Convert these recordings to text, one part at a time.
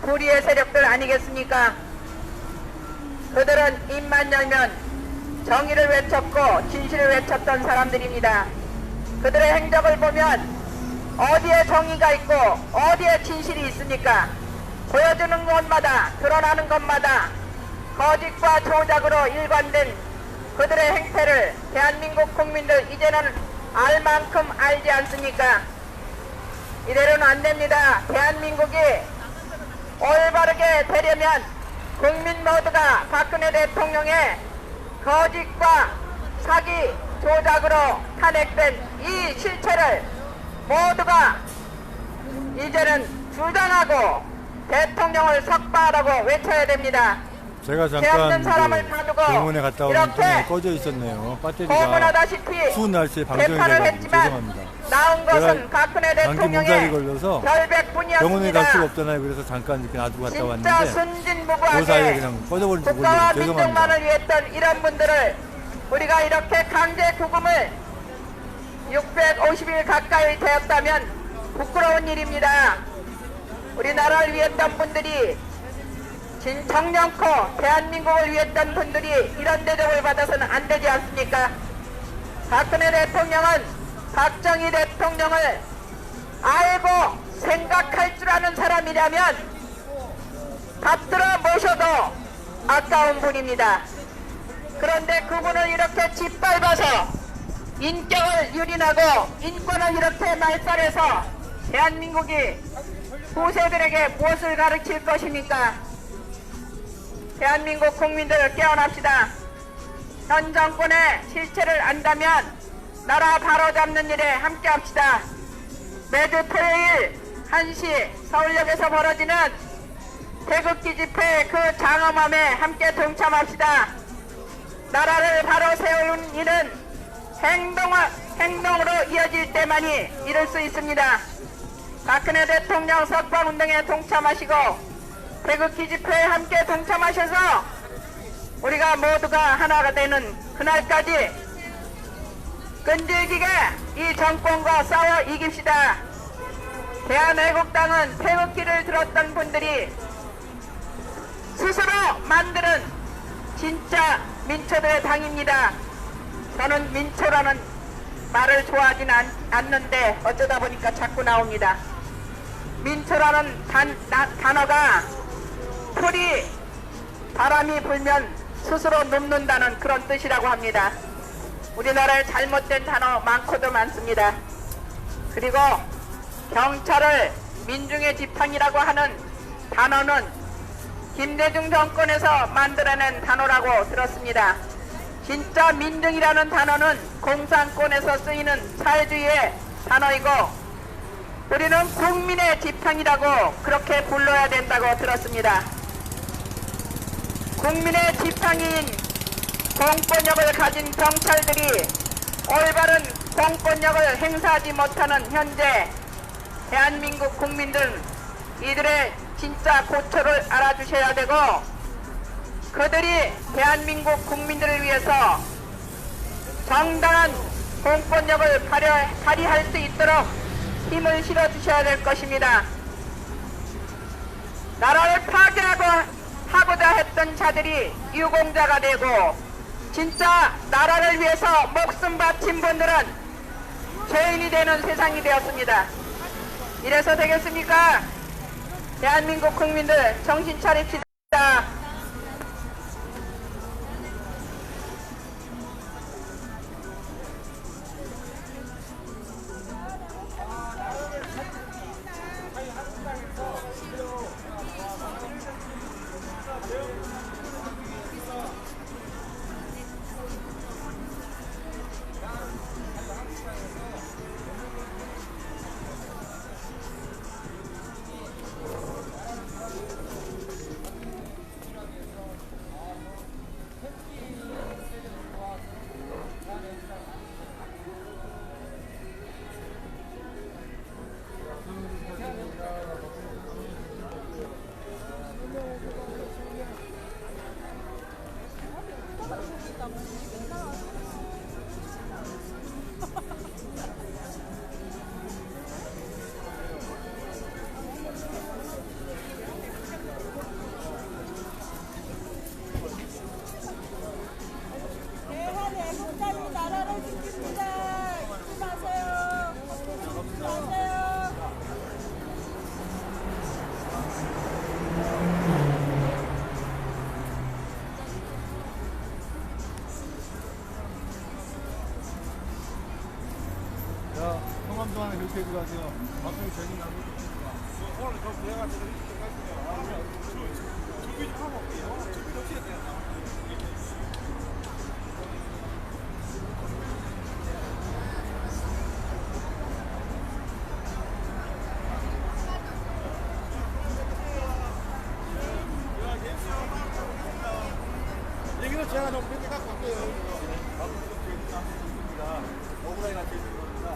불의의 세력들 아니겠습니까? 그들은 입만 열면 정의를 외쳤고 진실을 외쳤던 사람들입니다. 그들의 행적을 보면 어디에 정의가 있고 어디에 진실이 있습니까? 보여주는 것마다 드러나는 것마다 거짓과 조작으로 일관된 그들의 행태를 대한민국 국민들 이제는 알 만큼 알지 않습니까? 이대로는 안 됩니다. 대한민국이 올바르게 되려면 국민 모두가 박근혜 대통령의 거짓과 사기 조작으로 탄핵된 이 실체를 모두가 이제는 주장하고 대통령을 석방하라고 외쳐야 됩니다. 제가 죄 없는 사람을 잠깐 가두고 병원에 갔다 오는 중에 이렇게 꺼져 있었네요. 배터리가 고문하다시피 추운 날씨에 방전이 재판을 돼가지고 했지만 죄송합니다. 나온 것은 박근혜 감기 몸살이 대통령의 걸려서 결백뿐이었습니다. 병원에 갈 수가 없잖아요. 그래서 잠깐 이렇게 놔두고 갔다 진짜 왔는데 그 사이에 순진무구하게 그냥 꺼져버린 줄 국가와 모르고 죄송합니다. 민족만을 위했던 이런 분들을 우리가 이렇게 강제 구금을 650일 가까이 되었다면 부끄러운 일입니다. 우리나라를 위했던 분들이 정령코 대한민국을 위했던 분들이 이런 대접을 받아서는 안 되지 않습니까? 박근혜 대통령은 박정희 대통령을 알고 생각할 줄 아는 사람이라면 받들어 모셔도 아까운 분입니다. 그런데 그분을 이렇게 짓밟아서 인격을 유린하고 인권을 이렇게 말살해서 대한민국이 후세들에게 무엇을 가르칠 것입니까? 대한민국 국민들 깨어납시다. 현 정권의 실체를 안다면 나라 바로잡는 일에 함께합시다. 매주 토요일 1시 서울역에서 벌어지는 태극기 집회 그 장엄함에 함께 동참합시다. 나라를 바로 세우는 일은 행동으로 이어질 때만이 이룰 수 있습니다. 박근혜 대통령 석방운동에 동참하시고 태극기 집회에 함께 동참하셔서 우리가 모두가 하나가 되는 그날까지 끈질기게 이 정권과 싸워 이깁시다. 대한애국당은 태극기를 들었던 분들이 스스로 만드는 진짜 민초들의 당입니다. 저는 민초라는 말을 좋아하진 않는데 어쩌다 보니까 자꾸 나옵니다. 민초라는 단어가 풀이 바람이 불면 스스로 눕는다는 그런 뜻이라고 합니다. 우리나라에 잘못된 단어 많고도 많습니다. 그리고 경찰을 민중의 지팡이라고 하는 단어는 김대중 정권에서 만들어낸 단어라고 들었습니다. 진짜 민중이라는 단어는 공산권에서 쓰이는 사회주의의 단어이고 우리는 국민의 지팡이라고 그렇게 불러야 된다고 들었습니다. 국민의 지팡이인 공권력을 가진 경찰들이 올바른 공권력을 행사하지 못하는 현재 대한민국 국민들 이들의 진짜 고초를 알아주셔야 되고 그들이 대한민국 국민들을 위해서 정당한 공권력을 발휘할 수 있도록 힘을 실어주셔야 될 것입니다. 나라를 파괴하고자 했던 자들이 유공자가 되고 진짜 나라를 위해서 목숨 바친 분들은 죄인이 되는 세상이 되었습니다. 이래서 되겠습니까? 대한민국 국민들 정신 차립시다. 이렇게 해가세요. 박수님 재능 나무 좋습니다. 오늘 저 내가 지금 이렇게 갈게요. 준비 좀 하고 올게요. 준비 좀 해야 돼요. 여기는 제가 좀 몇개 갖고 갈게요. 박수님 재능 나무 좋습니다. 오브라이가 재능 겁니다.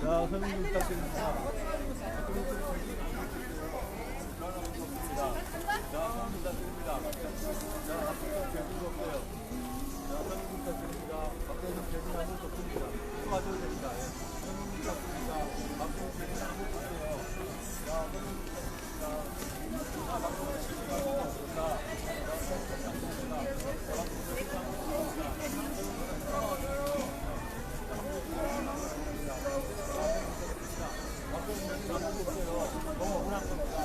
자, 선생님 부탁드립니다. 자, 선생님 부탁드립니다. 자, 앞으로 개분도 없어요. 자, 선생님 부탁드립니다. 앞에서 개분 아무것도 없습니다. 수고하셔도 됩니다. 예. 선생님 부탁드립니다. 앞에서 개분 아무것도 없어요. 자, 선생님 부탁드립니다. 자, 앞으로 개분 아무것도 없습니다. 자, 선생님 부탁드립니다. 앞으로 개분 아무것도 없습니다. 너무 억울한 겁니다.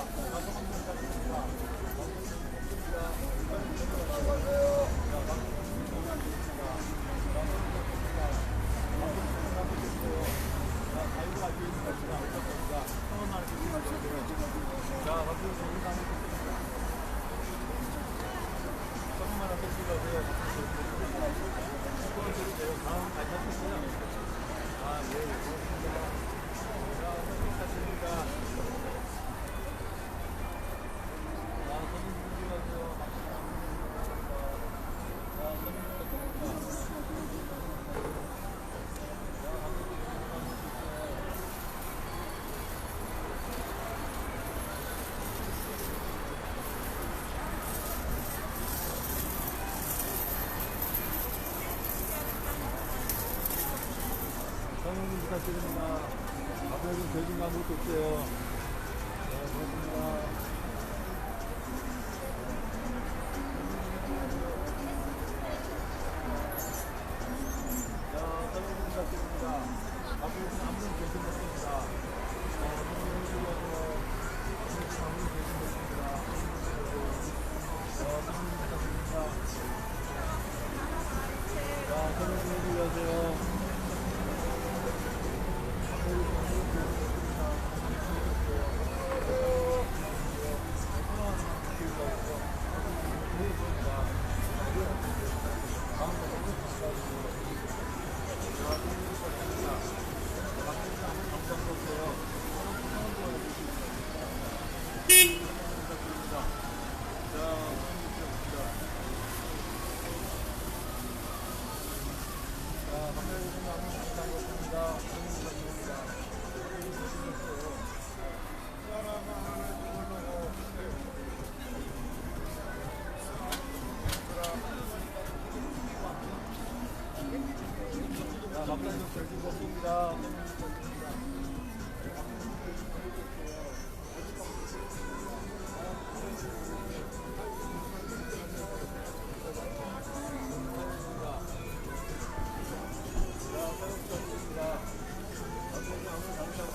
선생님 부탁드립니다. 앞에 좀 대중 아무것도 없어요. 네, 고맙습니다. 자, 선생님 부탁드립니다. 앞에 좀 아무런 대중 없습니다. 선생님 주셔서 아무런 대중 없습니다. 선생님 부탁드립니다. 자, 선생님 주셔서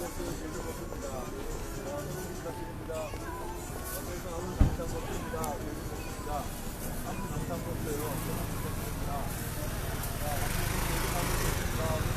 버스 제주 버스입니다. 여러분 부탁드립니다. 그래서 아무 장상 버스입니다. 제주 버스입니다. 아무 장상 버스예요. 부탁드립니다. 자, 제주 가고 있습니다.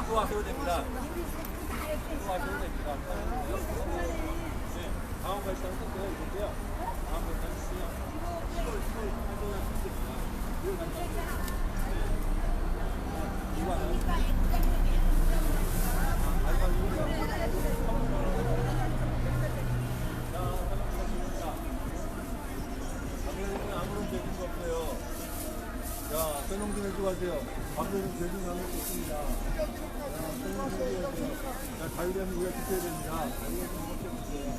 또 하셔도 됩니다. 또 하셔도 됩니다. 네, 다음 발상 끝내야 되고요. 다음 발상 있으면 10월 활동할 수 있습니다. 아무런 죄진 거 없어요. 자, 설명 좀 해주고 가세요. 방금 죄진 거 아무것도 없습니다. 자, 설명 좀 해주고 가세요. 자, 자유대한 우리가 지켜야 됩니다. 자유대한 우리가 지켜야 됩니다.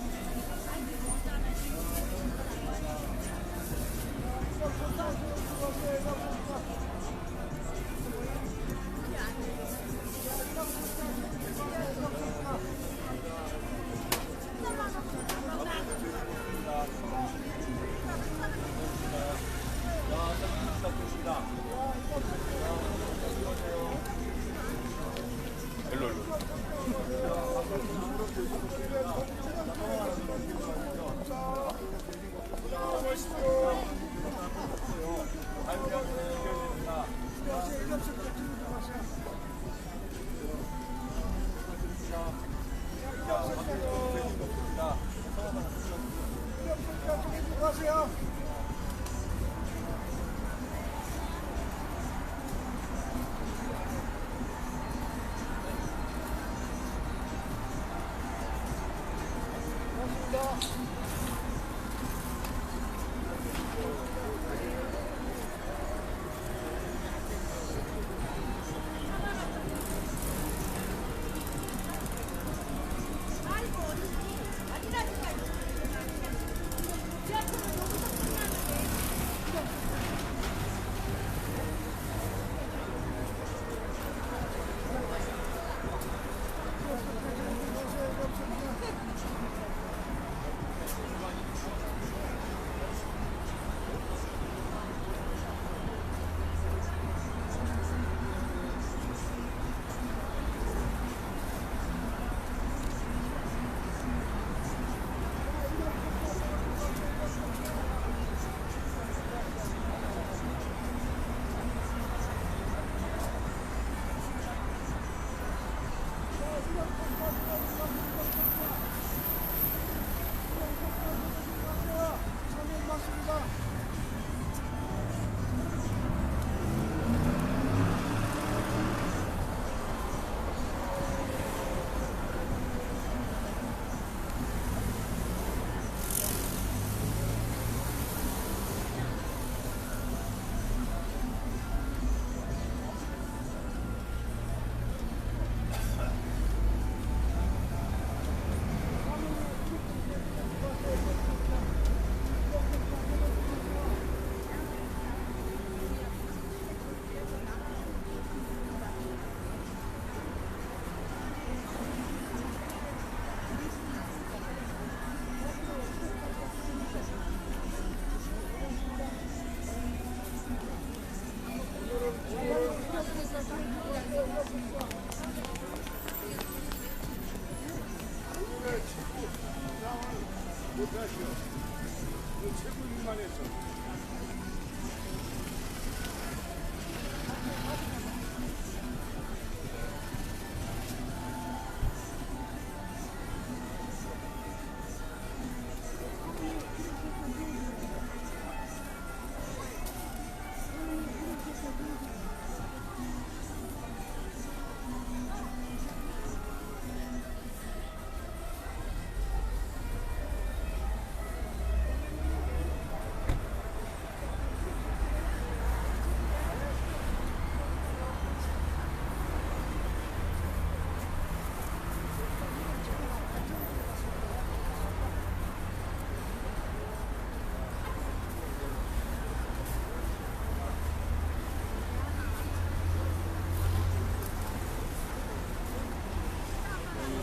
못하시오. 최고 일만 했어.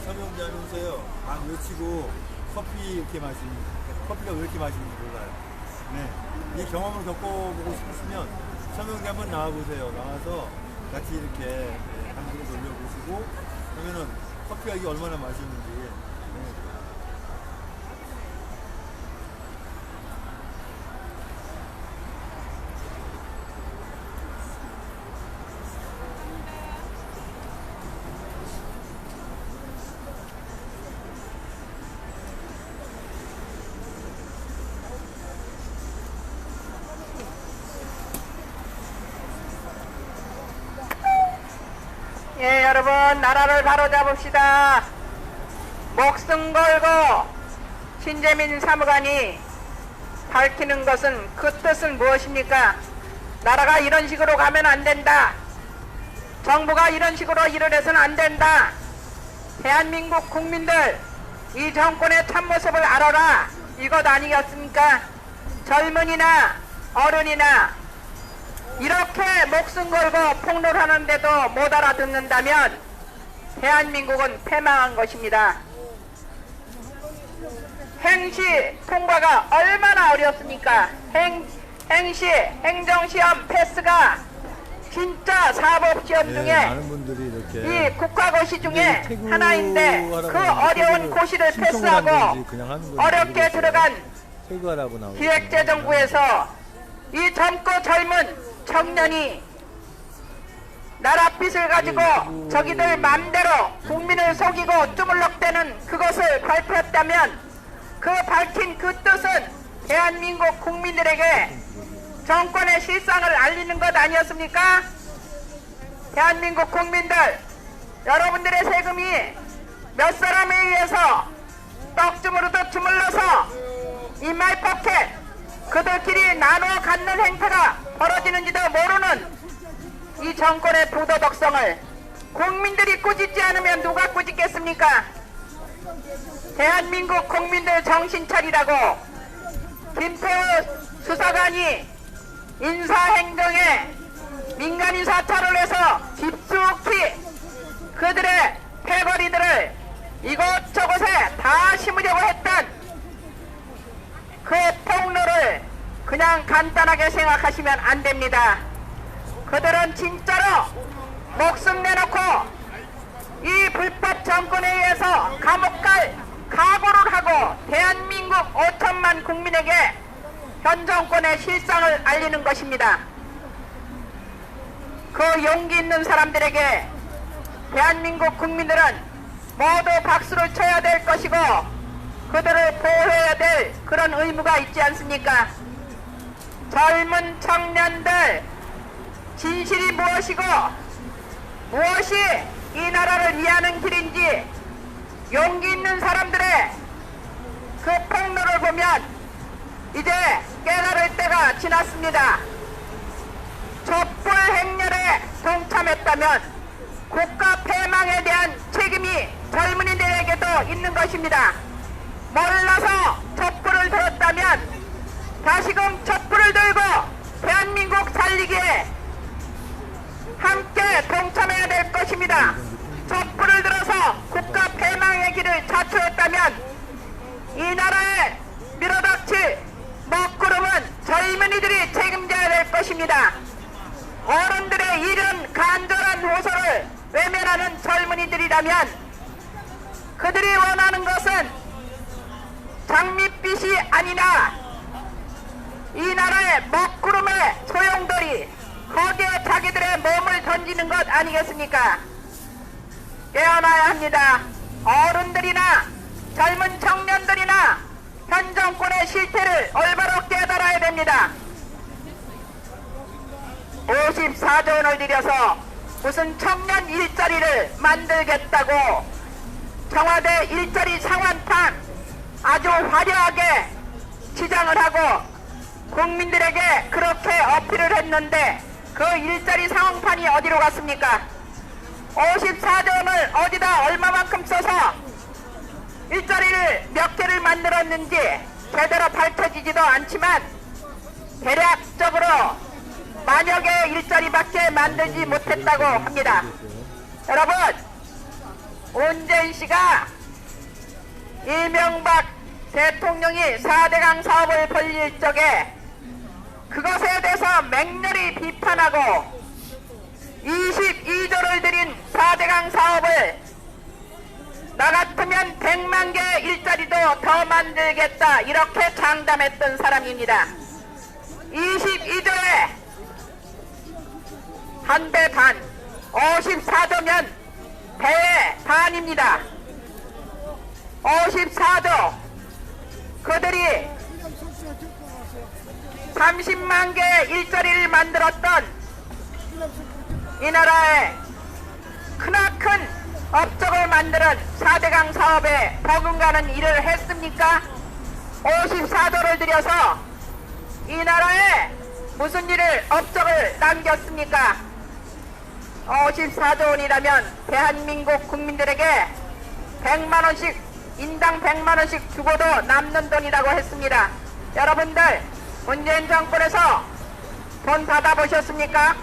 서명자면서요 막 외치고 커피 이렇게 마시는 커피가 왜 이렇게 맛있는지 몰라요. 네, 이 경험을 겪어보고 싶으시면 서명자 한번 나와보세요. 나와서 같이 이렇게 한 그릇 올려보시고 그러면은 커피가 이게 얼마나 맛있는지. 네. 예, 여러분, 나라를 바로잡읍시다. 목숨 걸고 신재민 사무관이 밝히는 것은 그 뜻은 무엇입니까? 나라가 이런 식으로 가면 안 된다. 정부가 이런 식으로 일을 해서는 안 된다. 대한민국 국민들, 이 정권의 참모습을 알아라. 이것 아니겠습니까? 젊은이나 어른이나 이렇게 목숨 걸고 폭로하는데도 못 알아듣는다면 대한민국은 패망한 것입니다. 행시 통과가 얼마나 어렵습니까? 행시 행정시험 패스가 진짜 사법시험 중에 많은 분들이 이렇게 이 국가고시 중에 태국어라고 하나인데 그 어려운 고시를 패스하고 어렵게 들어간 태국어라고 나오고 기획재정부에서 이 젊고 젊은 청년이 나라 빚을 가지고 저기들 맘대로 국민을 속이고 주물럭대는 그것을 발표했다면 그 밝힌 그 뜻은 대한민국 국민들에게 정권의 실상을 알리는 것 아니었습니까? 대한민국 국민들, 여러분들의 세금이 몇 사람에 의해서 떡주무르듯 주물러서 이마이 포켓 그들끼리 나눠 갖는 행태가 벌어지는지도 모르는 이 정권의 부도덕성을 국민들이 꾸짖지 않으면 누가 꾸짖겠습니까? 대한민국 국민들 정신 차리라고 김태우 수사관이 인사행정에 민간인 사찰을 해서 깊숙이 그들의 패거리들을 이곳저곳에 다 심으려고 했던 그 폭로를 그냥 간단하게 생각하시면 안 됩니다. 그들은 진짜로 목숨 내놓고 이 불법 정권에 의해서 감옥 갈 각오를 하고 대한민국 5천만 국민에게 현 정권의 실상을 알리는 것입니다. 그 용기 있는 사람들에게 대한민국 국민들은 모두 박수를 쳐야 될 것이고 그들을 보호해야 될 그런 의무가 있지 않습니까? 젊은 청년들, 진실이 무엇이고 무엇이 이 나라를 위하는 길인지 용기 있는 사람들의 그 폭로를 보면 이제 깨달을 때가 지났습니다. 촛불 행렬에 동참했다면 국가 패망에 대한 책임이 젊은이들에게도 있는 것입니다. 몰라서 촛불을 들었다면 다시금 촛불을 들고 대한민국 살리기에 함께 동참해야 될 것입니다. 촛불을 들어서 국가 패망의 길을 자초했다면 이 나라에 밀어닥칠 먹구름은 젊은이들이 책임져야 될 것입니다. 어른들의 이런 간절한 호소를 외면하는 젊은이들이라면 그들이 원하는 것은 장밋빛 햇빛이 아니나 이 나라의 먹구름의 소용돌이 거기에 자기들의 몸을 던지는 것 아니겠습니까? 깨어나야 합니다. 어른들이나 젊은 청년들이나 현 정권의 실태를 올바로 깨달아야 됩니다. 54조 원을 들여서 무슨 청년 일자리를 만들겠다고 청와대 일자리 상환판 아주 화려하게 치장을 하고 국민들에게 그렇게 어필을 했는데 그 일자리 상황판이 어디로 갔습니까? 54조 원을 어디다 얼마만큼 써서 일자리를 몇 개를 만들었는지 제대로 밝혀지지도 않지만 대략적으로 만여 개의 일자리밖에 만들지 못했다고 합니다. 여러분, 문재인 씨가 이명박 대통령이 4대강 사업을 벌릴 적에 그것에 대해서 맹렬히 비판하고 22조를 들인 4대강 사업을 나 같으면 100만 개의 일자리도 더 만들겠다 이렇게 장담했던 사람입니다. 22조에 한 배 반, 54조면 배의 반입니다. 54조 그들이 30만 개의 일자리를 만들었던 이 나라의 크나큰 업적을 만드는 4대강 사업에 버금가는 일을 했습니까? 54조를 들여서 이 나라에 무슨 일을 업적을 남겼습니까? 54조 원이라면 대한민국 국민들에게 100만원씩 인당 100만원씩 주고도 남는 돈이라고 했습니다. 여러분들 문재인 정권에서 돈 받아보셨습니까?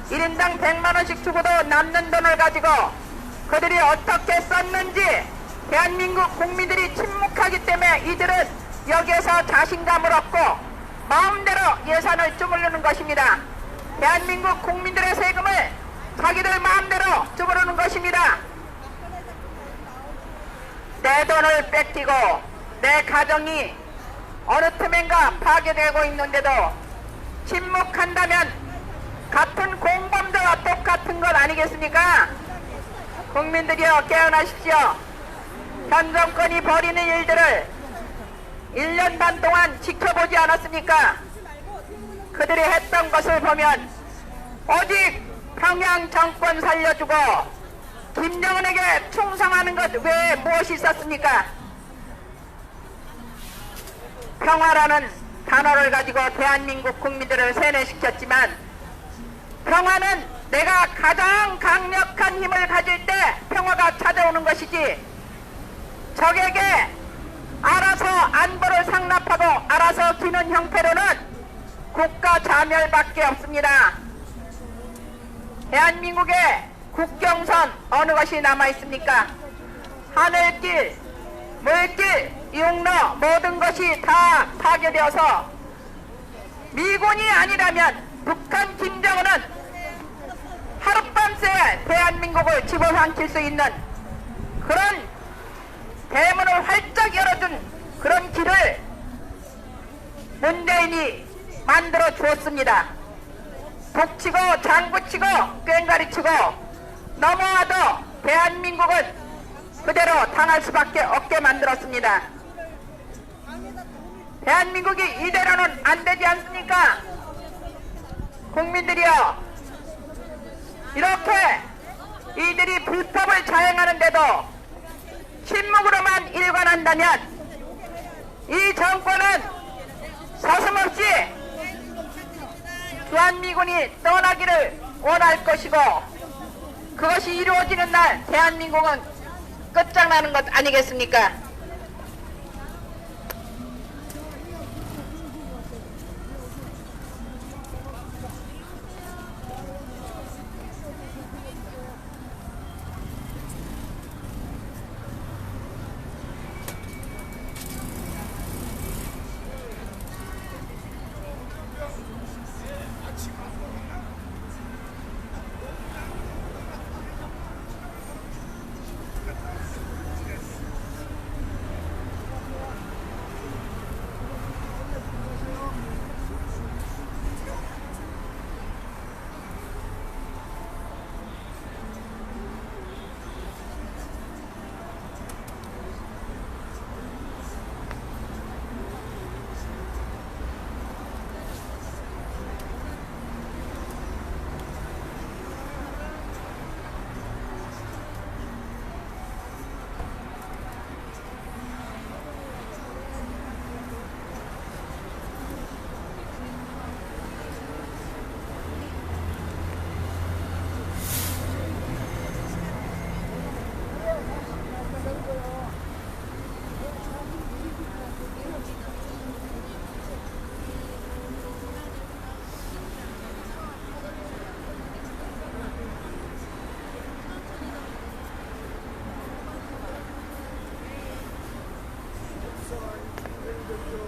1인당 100만원씩 주고도 남는 돈을 가지고 그들이 어떻게 썼는지 대한민국 국민들이 침묵하기 때문에 이들은 여기에서 자신감을 얻고 마음대로 예산을 주무르는 것입니다. 대한민국 국민들의 세금을 자기들 마음대로 주무르는 것입니다. 내 돈을 뺏기고 내 가정이 어느 틈엔가 파괴되고 있는데도 침묵한다면 같은 공범자와 똑같은 것 아니겠습니까? 국민들이여 깨어나십시오. 현 정권이 벌이는 일들을 1년 반 동안 지켜보지 않았습니까? 그들이 했던 것을 보면 오직 평양 정권 살려주고 김정은에게 충성하는 것 외에 무엇이 있었습니까? 평화라는 단어를 가지고 대한민국 국민들을 세뇌시켰지만 평화는 내가 가장 강력한 힘을 가질 때 평화가 찾아오는 것이지 적에게 알아서 안보를 상납하고 알아서 기는 형태로는 국가 자멸밖에 없습니다. 대한민국의 국경선 어느 것이 남아있습니까? 하늘길, 물길, 육로 모든 것이 다 파괴되어서 미군이 아니라면 북한 김정은은 하룻밤새 대한민국을 집어삼킬 수 있는 그런 대문을 활짝 열어준 그런 길을 문재인이 만들어 주었습니다. 북치고 장구치고 꽹가리치고 넘어와도 대한민국은 그대로 당할 수밖에 없게 만들었습니다. 대한민국이 이대로는 안 되지 않습니까? 국민들이여, 이렇게 이들이 불법을 자행하는데도 침묵으로만 일관한다면 이 정권은 서슴없이 주한미군이 떠나기를 원할 것이고 그것이 이루어지는 날 대한민국은 끝장나는 것 아니겠습니까?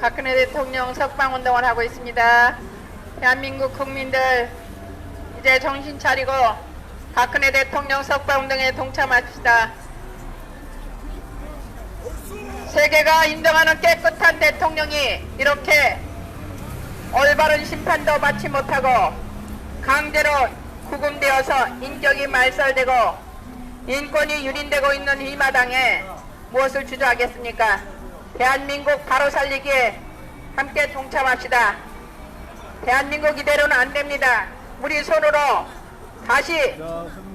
박근혜 대통령 석방운동을 하고 있습니다. 대한민국 국민들 이제 정신 차리고 박근혜 대통령 석방운동에 동참합시다. 세계가 인정하는 깨끗한 대통령이 이렇게 올바른 심판도 받지 못하고 강제로 구금되어서 인격이 말살되고 인권이 유린되고 있는 이 마당에 무엇을 주저하겠습니까? 대한민국 바로 살리기에 함께 동참합시다. 대한민국 이대로는 안 됩니다. 우리 손으로 다시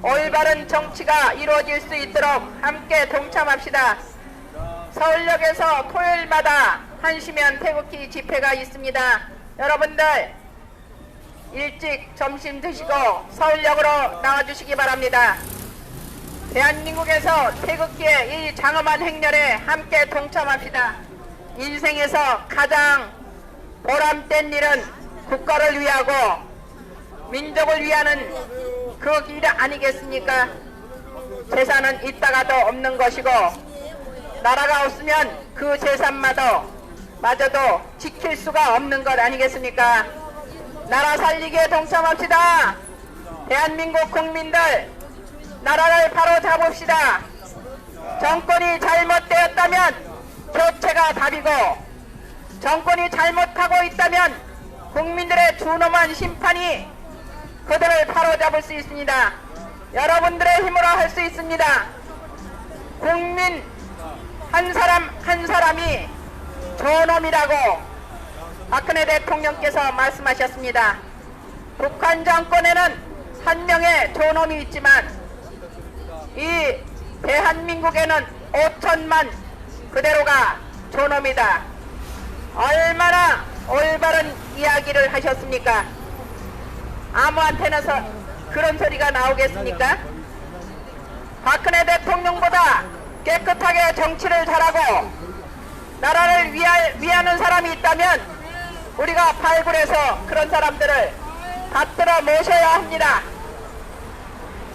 올바른 정치가 이루어질 수 있도록 함께 동참합시다. 서울역에서 토요일마다 1시면 태극기 집회가 있습니다. 여러분들 일찍 점심 드시고 서울역으로 나와주시기 바랍니다. 대한민국에서 태극기의 이 장엄한 행렬에 함께 동참합시다. 인생에서 가장 보람된 일은 국가를 위하고 민족을 위하는 그 길 아니겠습니까? 재산은 있다가도 없는 것이고 나라가 없으면 그 재산마저도 지킬 수가 없는 것 아니겠습니까? 나라 살리기에 동참합시다. 대한민국 국민들 나라를 바로 잡읍시다. 정권이 잘못되었다면 교체가 답이고 정권이 잘못하고 있다면 국민들의 준엄한 심판이 그들을 바로잡을 수 있습니다. 여러분들의 힘으로 할 수 있습니다. 국민 한 사람 한 사람이 존엄이라고 박근혜 대통령께서 말씀하셨습니다. 북한 정권에는 한 명의 존엄이 있지만 이 대한민국에는 5천만 그대로가 존엄이다. 얼마나 올바른 이야기를 하셨습니까? 아무한테나 그런 소리가 나오겠습니까? 박근혜 대통령보다 깨끗하게 정치를 잘하고 나라를 위하는 사람이 있다면 우리가 발굴해서 그런 사람들을 받들어 모셔야 합니다.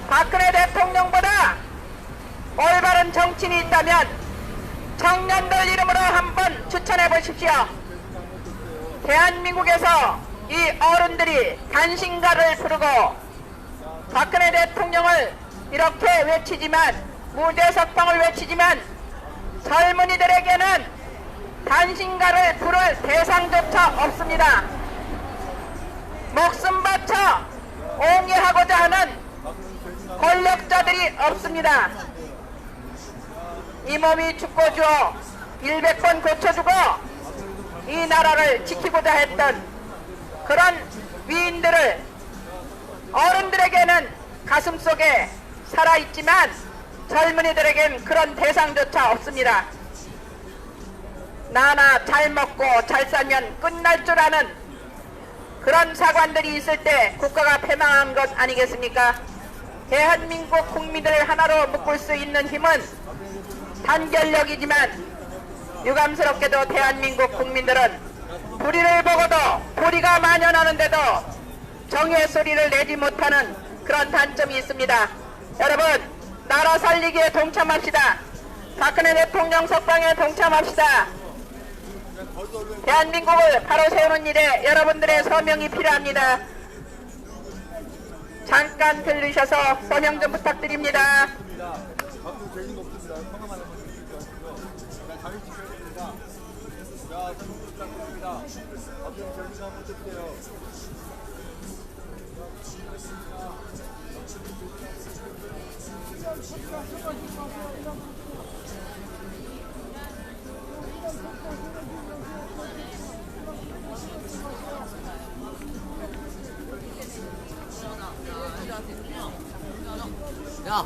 박근혜 대통령보다 올바른 정치인이 있다면 청년들 이름으로 한번 추천해 보십시오. 대한민국에서 이 어른들이 단신가를 부르고 박근혜 대통령을 이렇게 외치지만 무죄 석방을 외치지만 젊은이들에게는 단신가를 부를 대상조차 없습니다. 목숨 바쳐 옹이하고자 하는 권력자들이 없습니다. 이 몸이 죽고 주어 100번 고쳐주고 이 나라를 지키고자 했던 그런 위인들을 어른들에게는 가슴속에 살아있지만 젊은이들에겐 그런 대상조차 없습니다. 나나 잘 먹고 잘 살면 끝날 줄 아는 그런 사관들이 있을 때 국가가 패망한 것 아니겠습니까? 대한민국 국민들을 하나로 묶을 수 있는 힘은 단결력이지만 유감스럽게도 대한민국 국민들은 불의를 보고도 불의가 만연하는데도 정의의 소리를 내지 못하는 그런 단점이 있습니다. 여러분, 나라 살리기에 동참합시다. 박근혜 대통령 석방에 동참합시다. 대한민국을 바로 세우는 일에 여러분들의 서명이 필요합니다. 잠깐 들르셔서 서명 좀 부탁드립니다. 박수 재진 없습니다. 성함 하나만 주시고요. 자리 지켜야 됩니다. 자, 선생님 부탁드립니다. 박수 재진 한번 주세요. 야.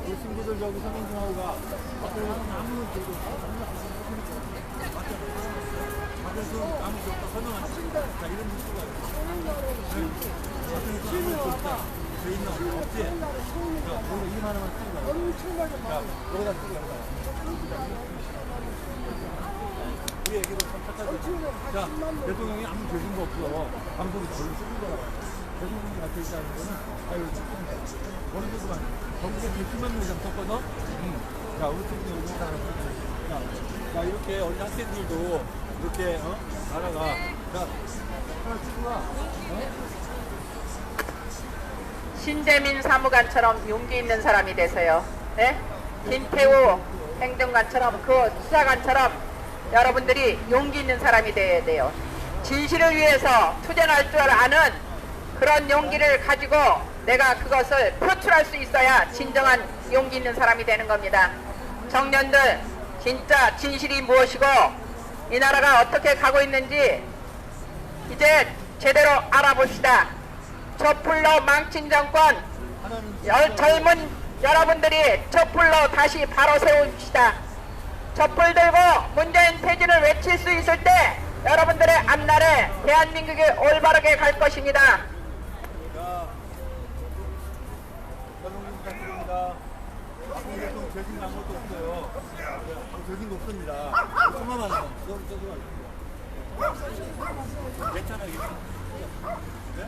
그 친구들 저기 선행 좀 하고 가. 앞에 아무도 들고 앞에서 아무도 없다 선언하지. 자, 이런 뉴스가 돼 있나 없지? 자, 거기다 이름 하나만 쓰고 가. 자, 거기다 쓰고 가. 우리 얘기도 참 착하잖아. 자, 대통령이 아무 죄진거 없어. 방송이 별로 쓰는 거라. 대통령이 앞에 있다는 거는, 아유, 어느 정도만. 전국에 100만 명 이상 썼거든? 자, 우리 팀이 오는 사람. 자, 이렇게 우리 학생들도 이렇게, 나라가. 자, 하나 찍고 가. 신재민 사무관처럼 용기 있는 사람이 되세요. 네? 김태우 행정관처럼 그 수사관처럼 여러분들이 용기 있는 사람이 되어야 돼요. 진실을 위해서 투쟁할 줄 아는 그런 용기를 가지고 내가 그것을 표출할 수 있어야 진정한 용기 있는 사람이 되는 겁니다. 청년들 진짜 진실이 무엇이고 이 나라가 어떻게 가고 있는지 이제 제대로 알아봅시다. 촛불로 망친 정권 젊은 여러분들이 촛불로 다시 바로 세웁시다. 촛불 들고 문재인 퇴진을 외칠 수 있을 때 여러분들의 앞날에 대한민국이 올바르게 갈 것입니다. 자, 여러분 부탁드립니다. 박근혜 대통령 죄진 아무것도 없어요. 죄진 거 없습니다. 수만만 원. 괜찮아, 이거. 네?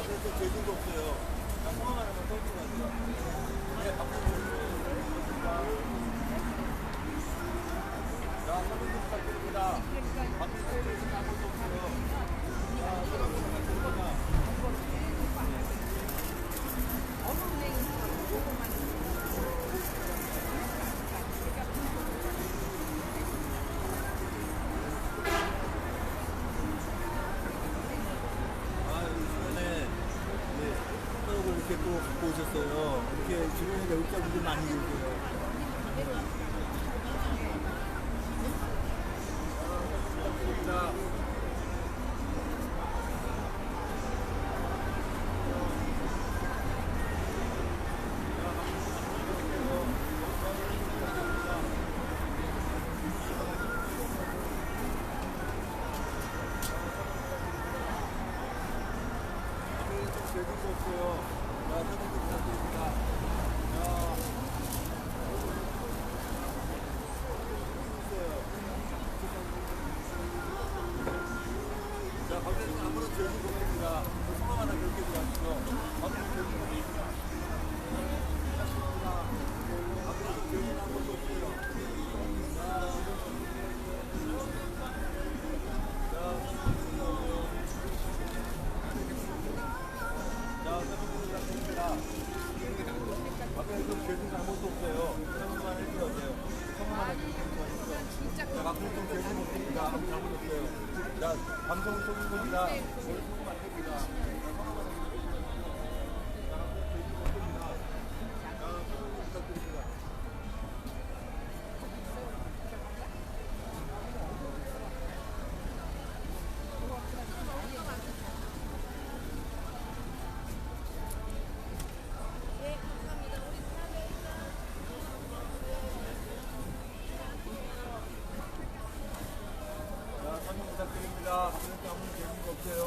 박근혜 죄진도 없어요. 자, 성함 하나만 써주고 가세요. 네, 박근혜. 자, 사진 좀 부탁드립니다. 박근혜 죄진 아무것도 없어요. 자, 사진 좀 부탁드립니다. 이렇게 또 갖고 오셨어요. 이렇게 주변에 외국자분들 많이 계세요. 방송을 쏘는 겁니다. 부탁드립니다. 그런데 아무 재미가 없어요.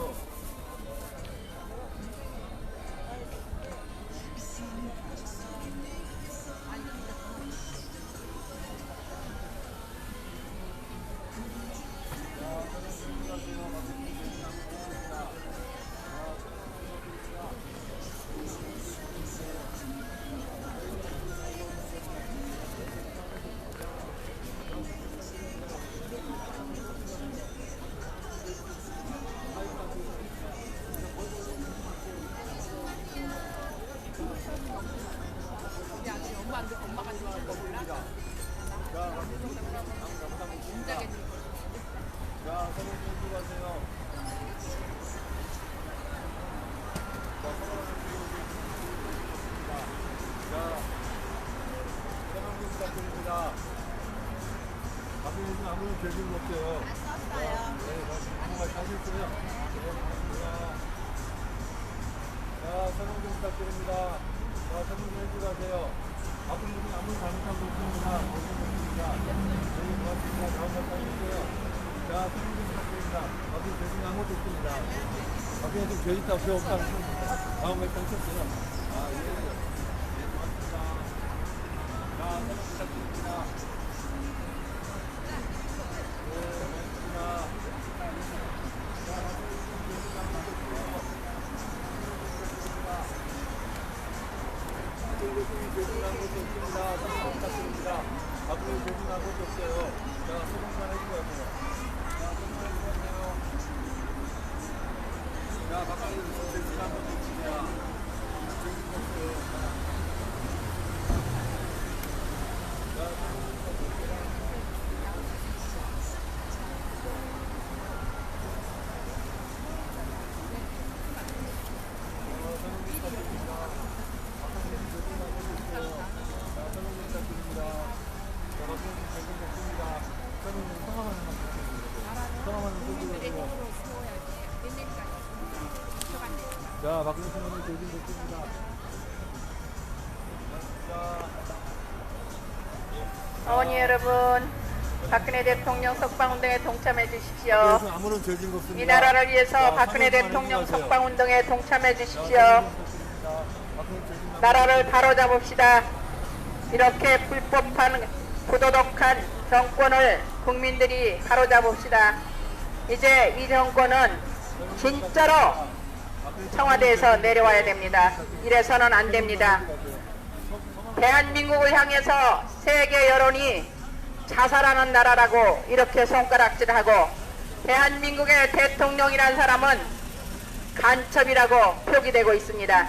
부탁드립니다. 박근혜 아무런 죄진 없어요. 정말 사실이고요. 자, 설명 좀 부탁드립니다. 자, 설명 좀 해주고 가세요. 박근혜 아무런 잘못한 거 없습니다. 저희 고맙습니다. 다음 말씀해주세요. 자, 설명 좀 부탁드립니다. 박근혜 죄진 아무것도 없습니다. 박근혜 좀 죄 있다고 죄 없다고 다음 말씀 하셨어요. 아, 예. 예, 고맙습니다. 자, 설명 부탁드립니다. 자, 박근혜 선생님 조진 됐습니다. 어머니 여러분, 박근혜 대통령 석방운동에 동참해 주십시오. 아무런 죄진 거 없습니다. 이 나라를 위해서 박근혜 대통령 석방운동에 동참해 주십시오. 나라를 바로잡읍시다. 이렇게 불법한 부도덕한 정권을 국민들이 바로잡읍시다. 이제 이 정권은 진짜로 청와대에서 내려와야 됩니다. 이래서는 안 됩니다. 대한민국을 향해서 세계 여론이 자살하는 나라라고 이렇게 손가락질하고, 대한민국의 대통령이란 사람은 간첩이라고 표기되고 있습니다.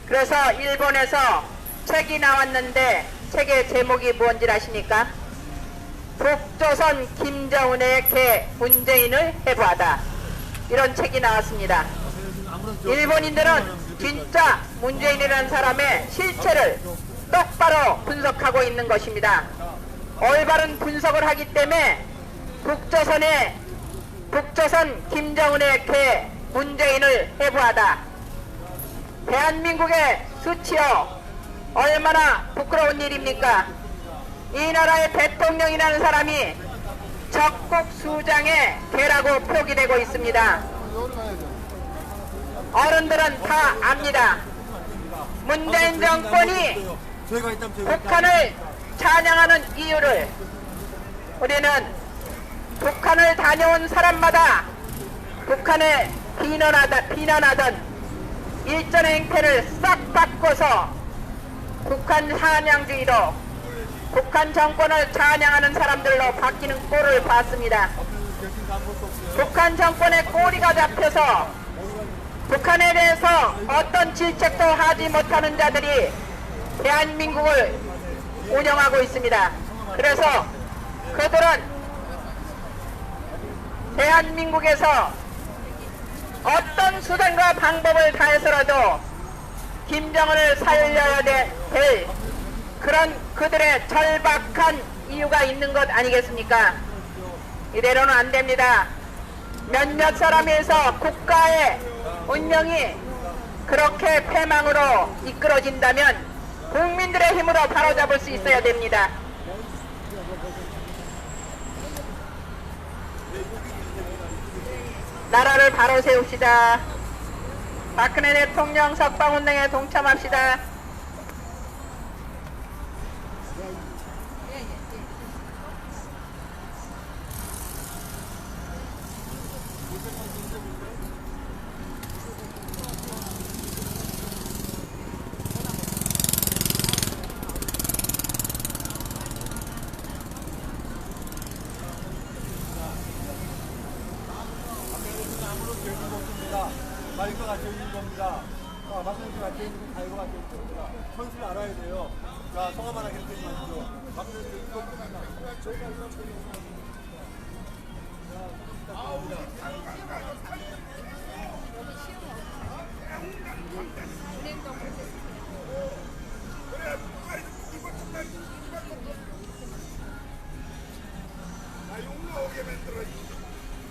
그래서 일본에서 책이 나왔는데 책의 제목이 뭔지 아십니까? 북조선 김정은의 개 문재인을 해부하다, 이런 책이 나왔습니다. 일본인들은 진짜 문재인이라는 사람의 실체를 똑바로 분석하고 있는 것입니다. 올바른 분석을 하기 때문에 북조선 김정은의 개 문재인을 해부하다, 대한민국의 수치요, 얼마나 부끄러운 일입니까? 이 나라의 대통령이라는 사람이 적국 수장의 개라고 표기되고 있습니다. 어른들은 다 압니다. 문재인 정권이 북한을 찬양하는 이유를 우리는 북한을 다녀온 사람마다 북한을 비난하던 일전 행태를 싹 바꿔서 북한 찬양주의로 북한 정권을 찬양하는 사람들로 바뀌는 꼴을 봤습니다. 북한 정권의 꼬리가 잡혀서 북한에 대해서 어떤 질책도 하지 못하는 자들이 대한민국을 운영하고 있습니다. 그래서 그들은 대한민국에서 어떤 수단과 방법을 다해서라도 김정은을 살려야 될 그런 그들의 절박한 이유가 있는 것 아니겠습니까? 이대로는 안 됩니다. 몇몇 사람에서 국가의 운명이 그렇게 패망으로 이끌어진다면 국민들의 힘으로 바로잡을 수 있어야 됩니다. 나라를 바로 세웁시다. 박근혜 대통령 석방운동에 동참합시다. 마이크가 갇혀 있는 겁니다. 마스크가 갇혀 있는 건 가위가 갇혀 있는 겁니다. 선수를 알아야 돼요. 자, 성함 하나 결정해 주시죠. 마스크를 이거 저희가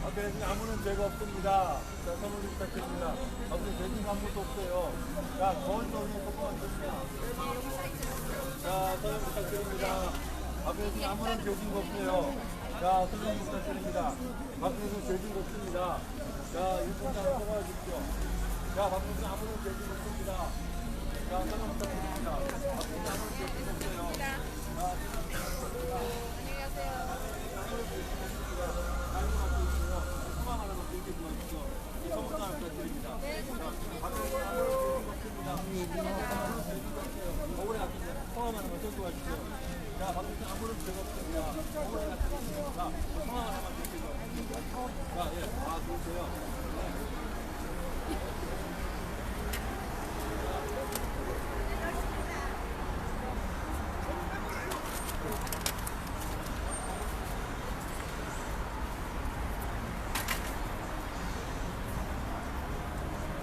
박근혜 아무런 죄가 없습니다. 자, 선물 부탁드립니다. 박근혜 죄진 아무것도 없어요. 자, 거짓말로 속보하겠습니다. 자, 선물 부탁드립니다. 박근혜 아무런 죄진 거 없어요. 자, 선물 부탁드립니다. 박근혜 죄진 거 없습니다. 자, 일본장 뽑아주십시오. 자, 박근혜 아무런 죄진 거 없습니다. 자, 선물 부탁드립니다. 박근혜 아무런 죄진 거 없어요.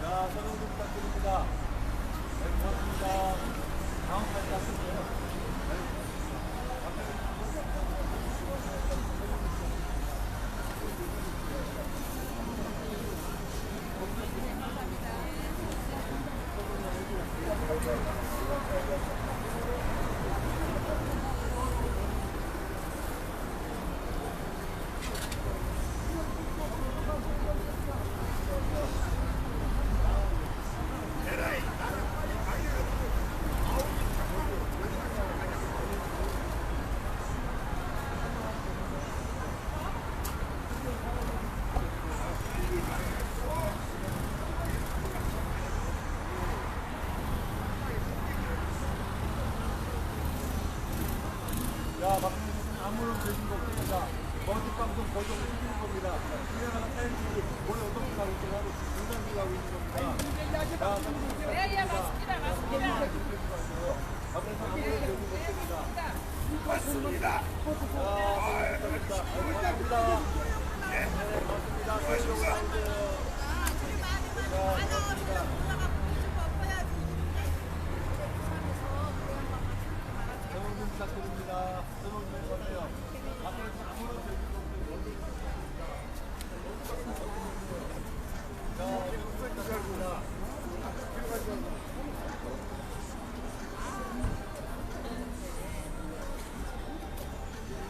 자, 설명 좀 부탁드립니다. 네, 고맙습니다. 다음까지 하실게요. 자, 박근혜는 아무런 죄진 거 없습니다. 거짓방송 거짓 숨기는 겁니다. 그냥 사람들이 원래 어떤 걸 하고 있고 인간비가 하고 있는 겁니다. 자, 맞습니다. 맞습니다. 박근혜는 아무런 죄진 거 없습니다. 맞습니다. 자, 고맙습니다. 고맙습니다. 네, 고맙습니다. 수고하셨습니다. 설명 좀 부탁드립니다. 설명 좀 해주세요. 박근혜는 아무런 죄진 거 없습니다. 자, 설명 부탁드립니다.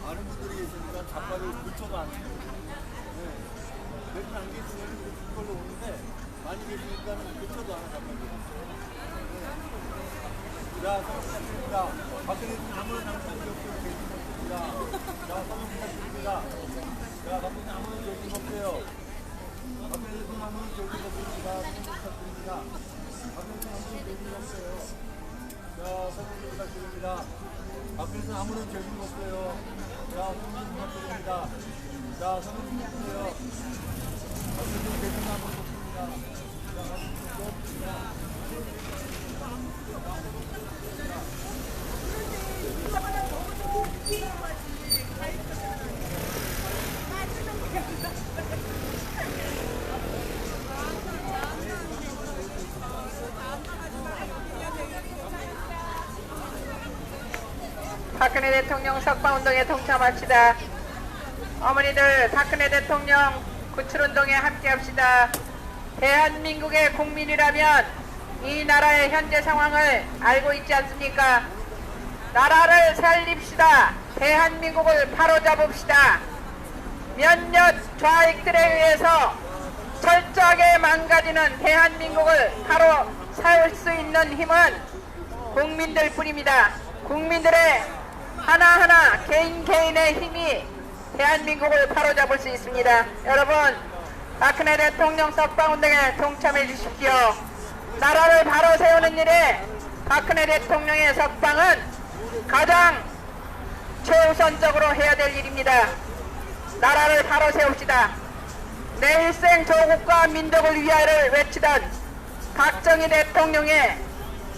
많은 분들이 계시니까 잡박을 붙여도 안 돼요. 네. 몇 분 안 계시면 그걸로 오는데 많이 계시니까 붙여도 안 잡박이. 자, 설명 부탁드립니다. 박근혜는 아무런 잘못한 게 없어요. 죄진 없습니다. 자, 설명 부탁드립니다. 자, 박근혜는 아무런 죄진 없어요. 박근혜는 아무런 죄진 없습니다. 설명 부탁드립니다. 박근혜는 아무런 죄진 없어요. 자, 설명 부탁드립니다. 박근혜는 아무런 죄진 없어요. 자, 설명 부탁드립니다. 자, 설명 부탁드려요. 박근혜는 죄진 아무런 없습니다. 자, 박근혜는 없습니다. 박근혜 대통령 석방운동에 동참합시다. 어머니들 박근혜 대통령 구출운동에 함께합시다. 대한민국의 국민이라면 이 나라의 현재 상황을 알고 있지 않습니까? 나라를 살립시다. 대한민국을 바로잡읍시다. 몇몇 좌익들에 의해서 철저하게 망가지는 대한민국을 바로 세울 수 있는 힘은 국민들 뿐입니다. 국민들의 하나하나 개인의 힘이 대한민국을 바로잡을 수 있습니다. 여러분, 박근혜 대통령 석방운동에 동참해 주십시오. 나라를 바로 세우는 일에 박근혜 대통령의 석방은 가장 최우선적으로 해야 될 일입니다. 나라를 바로 세웁시다. 내 일생 조국과 민족을 위하여를 외치던 박정희 대통령의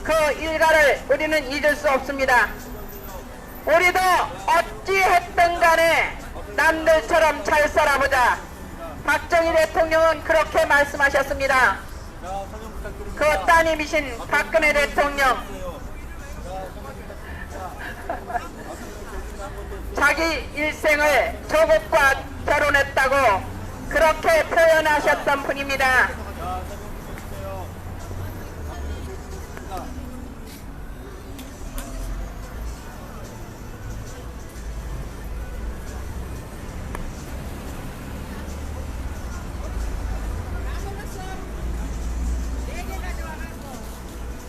그 일가를 우리는 잊을 수 없습니다. 우리도 어찌했든 간에 남들처럼 잘 살아보자. 박정희 대통령은 그렇게 말씀하셨습니다. 그 따님이신 박근혜 대통령, 자기 일생을 조국과 결혼했다고 그렇게 표현하셨던 분입니다. 자, 설명 좀 해주세요.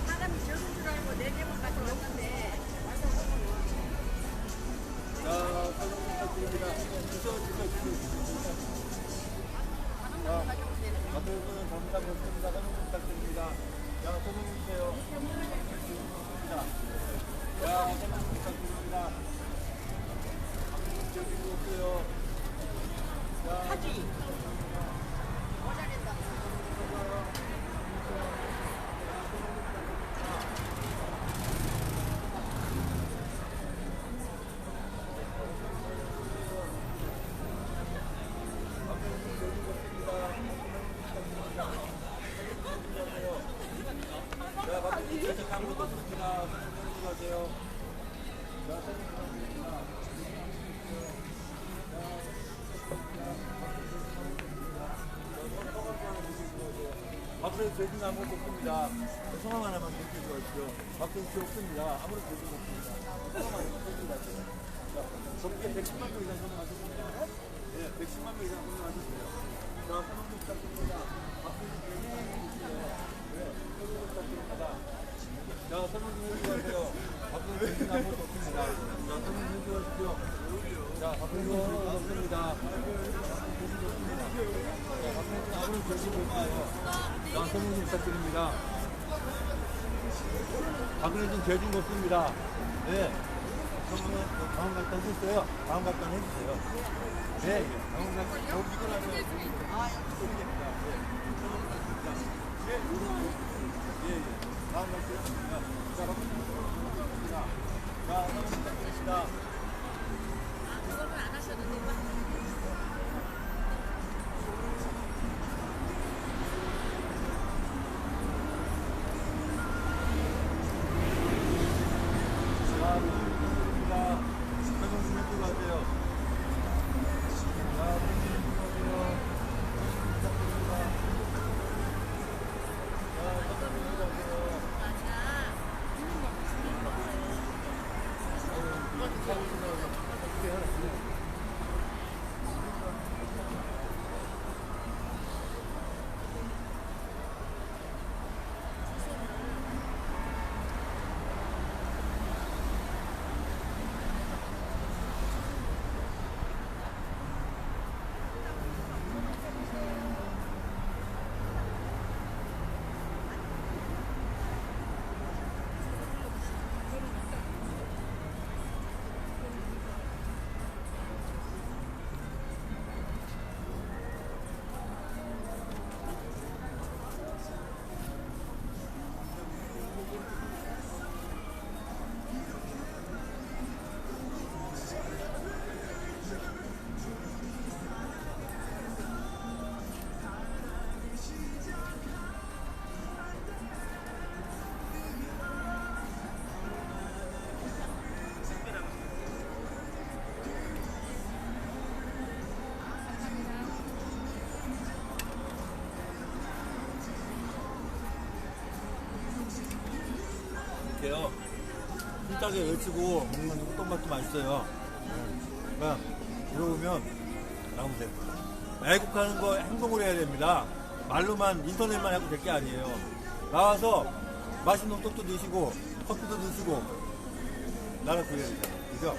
사람이 적은 줄 알고 4개만 가져왔는데 자, 설명 부탁드립니다. 자, 앞에 분은 전부 다 설명 부탁드립니다. 자, 설명 주세요. 자, 설명 부탁드립니다. 여기 없어요. 자, 자, 박수 주세요. 아무것도 없습니다. 설명하세요. 자, 설명하십니다. 박수에 죄진 아무것도 없습니다. 성함 하나만 대주시기 바랍시오. 박수에 죄 없습니다. 아무런 죄진 없습니다. 성함 하나만 대주시기 바랍시오. 자, 저렇게 110만 명 이상 선정하셨습니다. 네, 110만 명 이상 선정하셨어요. 자, 선언 좀 부탁드립니다. 박수에 죄진 아무것도 없어요. 네, 선언 좀 부탁드립니다. 자, 설명 좀 해주세요. 박수에 죄진 아무것도 없습니다. 자, 설명 좀 해주십시오. 자, 박수에 죄진 아무것도 없습니다. 아무런 결심이 없어요. 자, 설명 좀 부탁드립니다. 박근혜는 죄진 거 없습니다. 네. 그러면 다음 갈단 했어요. 다음 갈단 해주세요. 네. 다음 갈단, 이걸 하면 소리 됩니다. 네. 예, 예. 다음 갈단. 자, 박근혜. 자, 설명 부탁드립니다. 그거는 안 하셨는데 이렇게요. 힘차게 외치고 먹는 호떡맛도 맛있어요. 그러니까 들어오면 나오세요. 애국하는 거 행동을 해야 됩니다. 말로만 인터넷만 하고 될 게 아니에요. 나와서 맛있는 호떡도 드시고 커피도 드시고 나라 구해야 돼요. 그죠?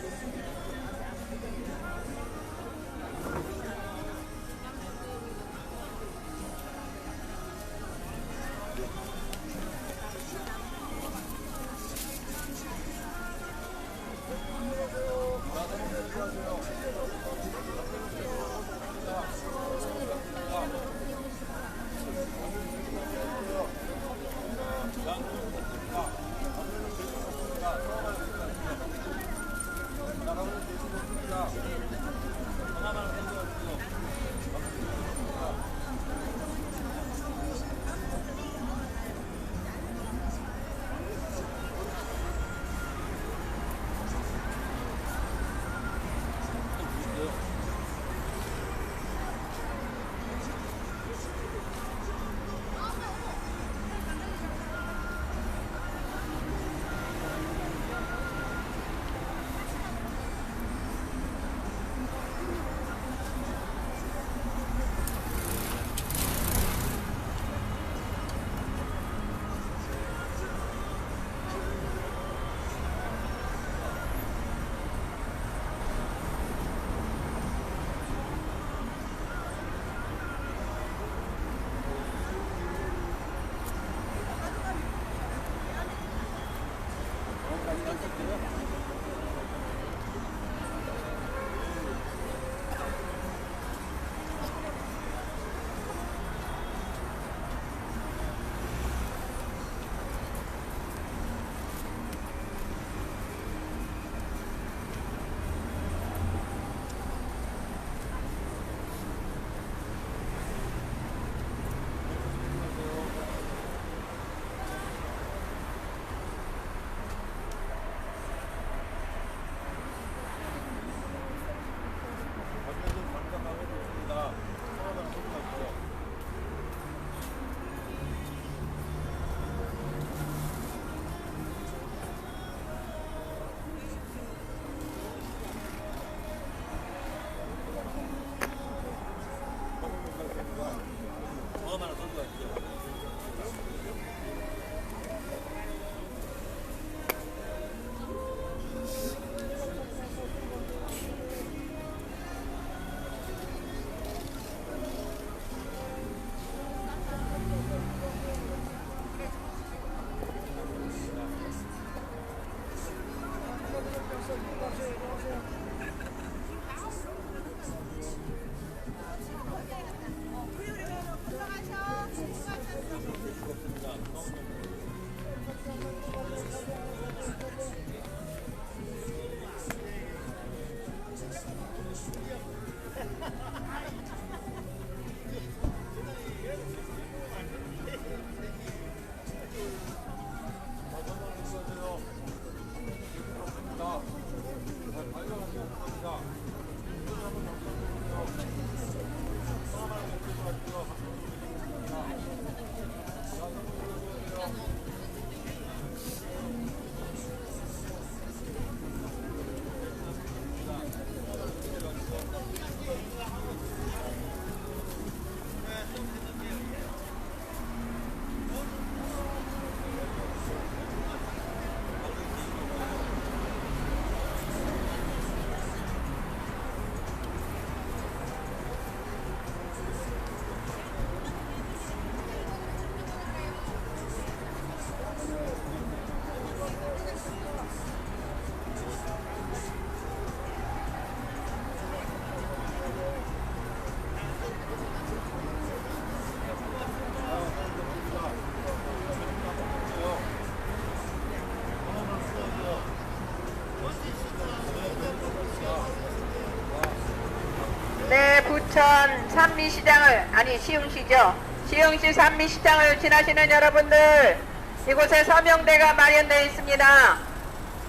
네, 부천 산미시장을, 아니 시흥시죠. 시흥시 산미시장을 지나시는 여러분들, 이곳에 서명대가 마련되어 있습니다.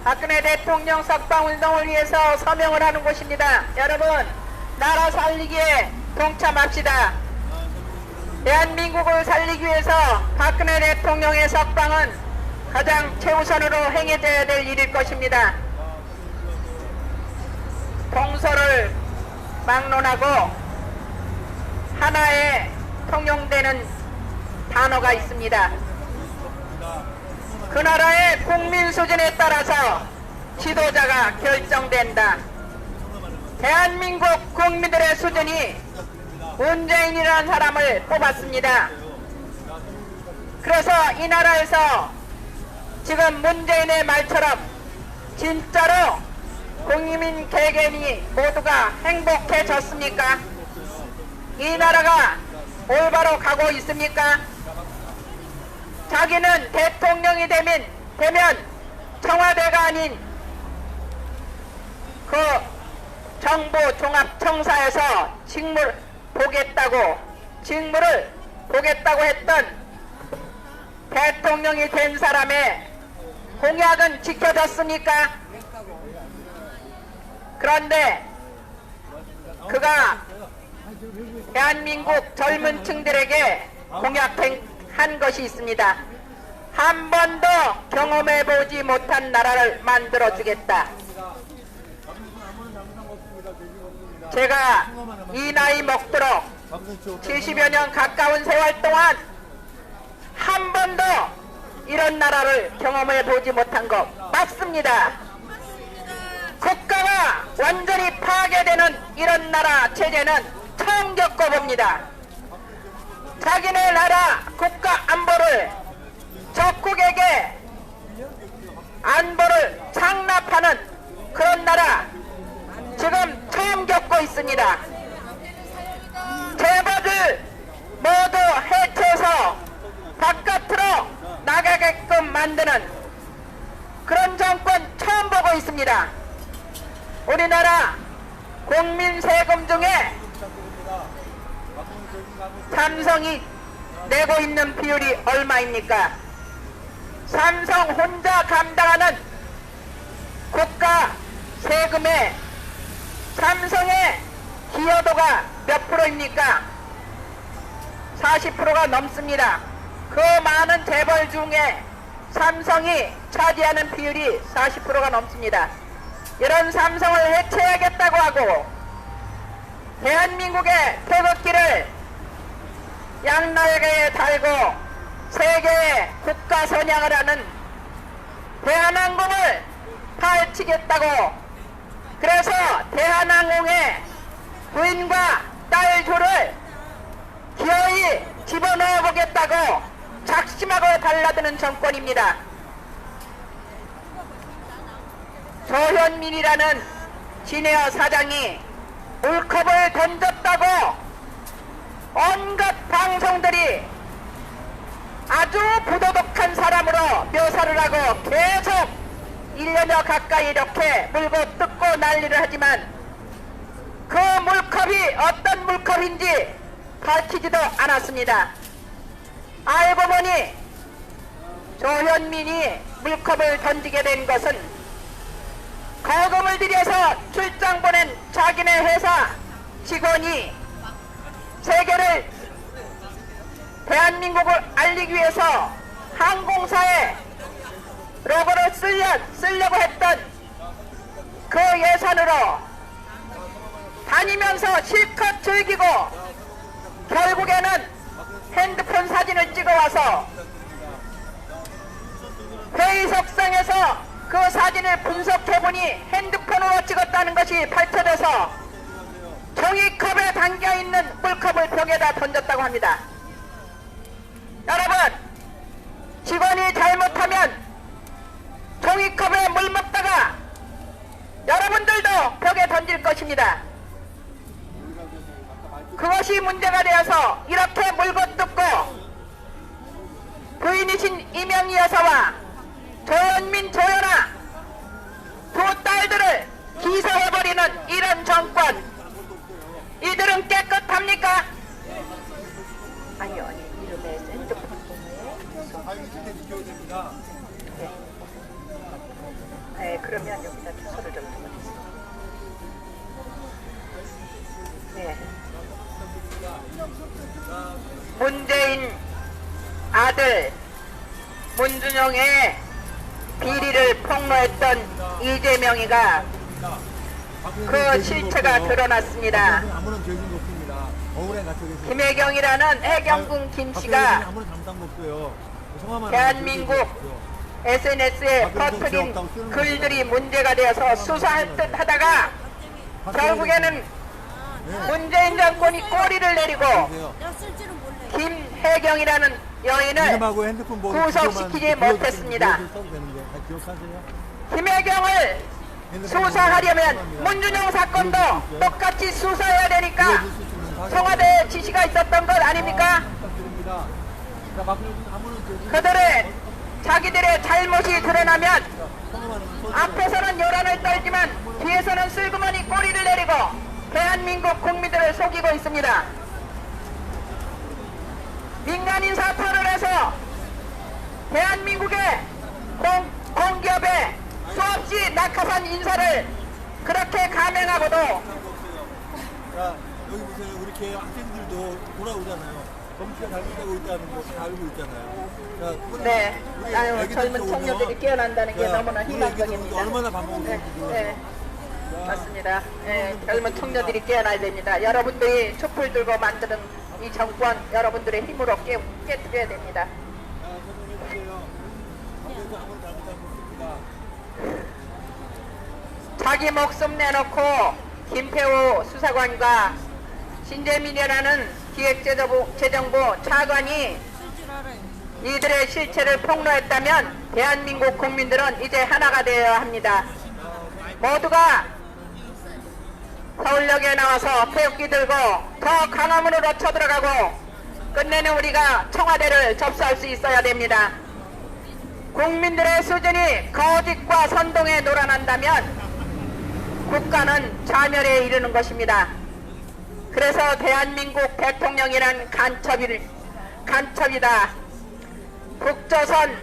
박근혜 대통령 석방운동을 위해서 서명을 하는 곳입니다. 여러분, 나라 살리기에 동참합시다. 대한민국을 살리기 위해서 박근혜 대통령의 석방은 가장 최우선으로 행해져야 될 일일 것입니다. 동서를 막론하고 하나의 통용되는 단어가 있습니다. 그 나라의 국민 수준에 따라서 지도자가 결정된다. 대한민국 국민들의 수준이 문재인이라는 사람을 뽑았습니다. 그래서 이 나라에서 지금 문재인의 말처럼 진짜로 국민 개개인이 모두가 행복해졌습니까? 이 나라가 올바로 가고 있습니까? 자기는 대통령이 되면 청와대가 아닌 그 정부종합청사에서 직무를 보겠다고 했던 대통령이 된 사람의 공약은 지켜졌습니까? 그런데 그가 대한민국 젊은 층들에게 공약한 것이 있습니다. 한 번도 경험해보지 못한 나라를 만들어주겠다. 제가 이 나이 먹도록 70여 년 가까운 세월 동안 한 번도 이런 나라를 경험해보지 못한 것 맞습니다. 국가가 완전히 파괴되는 이런 나라 체제는 처음 겪어봅니다. 자기네 나라 국가 안보를 적국에게 안보를 장납하는 그런 나라 지금 처음 겪고 있습니다. 재벌을 모두 해체해서 바깥으로 나가게끔 만드는 그런 정권 처음 보고 있습니다. 우리나라 국민 세금 중에 삼성이 내고 있는 비율이 얼마입니까? 삼성 혼자 감당하는 국가 세금에 삼성의 기여도가 몇 프로입니까? 40%가 넘습니다. 그 많은 재벌 중에 삼성이 차지하는 비율이 40%가 넘습니다. 이런 삼성을 해체하겠다고 하고 대한민국의 태극기를 양날개에 달고 세계의 국가 선양을 하는 대한항공을 파헤치겠다고, 그래서 대한항공의 부인과 딸 둘을 기어이 집어넣어 보겠다고 작심하고 달라드는 정권입니다. 조현민이라는 진에어 사장이 물컵을 던졌다고 온갖 방송들이 아주 부도덕한 사람으로 묘사를 하고 계속 1년여 가까이 이렇게 물고 뜯고 난리를 하지만 어떤 물컵인지 밝히지도 않았습니다. 알고 보니 조현민이 물컵을 던지게 된 것은 거금을 들여서 출장 보낸 자기네 회사 직원이 세계를 대한민국을 알리기 위해서 항공사에 로고를 쓰려고 했던 그 예산으로 다니면서 실컷 즐기고 결국에는 핸드폰 사진을 찍어와서 회의석상에서 그 사진을 분석해보니 핸드폰으로 찍었다는 것이 밝혀져서 종이컵에 담겨있는 물컵을 벽에다 던졌다고 합니다. 여러분, 직원이 잘못하면 종이컵에 물 먹다가 여러분들도 벽에 던질 것입니다. 그것이 문제가 되어서 이렇게 물고 뜯고 부인이신 이명희 여사와 조현민 조연아 두 딸들을 기소해버리는 이런 정권, 이들은 깨끗합니까? 아니요, 이름에 핸드폰 자유시대 지켜야 됩니다. 네, 그러면 여기다 주소를 좀 적어주세요. 네. 문재인 아들 문준영의 비리를 폭로했던 이재명이가 그 실체가 드러났습니다. 아무런 죄진 없습니다. 억울해 갇혀 계십니다. 김혜경이라는 해경군 김씨가 아무런 잘못한 거 없어요. 성함만 대한민국 SNS에 퍼뜨린 글들이 문제가 되어서 수사할 듯 하다가 결국에는 문재인 정권이 꼬리를 내리고 내가 쓸 줄은 몰라요. 김혜경이라는 여인을 이름하고 핸드폰 번호 구속시키지 못했습니다. 써도 되는데 다 기억하세요? 김혜경을 수사하려면 문준영 사건도 똑같이 수사해야 되니까 청와대에 지시가 있었던 것 아닙니까? 부탁드립니다. 자, 박근혜 아무런 죄진 그들의 자기들의 잘못이 드러나면 성함만 앞에서는 요란을 떨지만 뒤에서는 슬그머니 꼬리를 내리고 대한민국 국민들을 속이고 있습니다. 민간인 사찰을 해서 대한민국의 공기업에 수없이 낙하산 인사를 그렇게 감행하고도 자, 여기 보세요. 우리 개 학생들도 돌아오잖아요. 정치가 잘못되고 있다는 거 다 알고 있잖아요. 자, 네, 우리 아유, 애기들 젊은 또 청년들이 오면 깨어난다는 게 자, 너무나 우리 희망적입니다. 애기들도 얼마나 밥 먹고 네, 있는지 네, 맞습니다. 네, 젊은 청년들이 깨어나야 됩니다. 여러분들이 촛불 들고 만드는 이 정권 여러분들의 힘으로 깨뜨려야 됩니다. 자, 선생님 보세요. 앞에서 아무런 잘못한 거 없습니다. 자기 목숨 내놓고 김태호 수사관과 신재민이라는 기획재정부 차관이 쓸 줄 알아요. 이들의 실체를 폭로했다면 대한민국 국민들은 이제 하나가 되어야 합니다. 모두가 서울역에 나와서 태극기 들고 더 강화문으로 쳐들어가고 끝내는 우리가 청와대를 접수할 수 있어야 됩니다. 국민들의 수준이 거짓과 선동에 놀아난다면 국가는 자멸에 이르는 것입니다. 그래서 대한민국 대통령이란 간첩이다. 북조선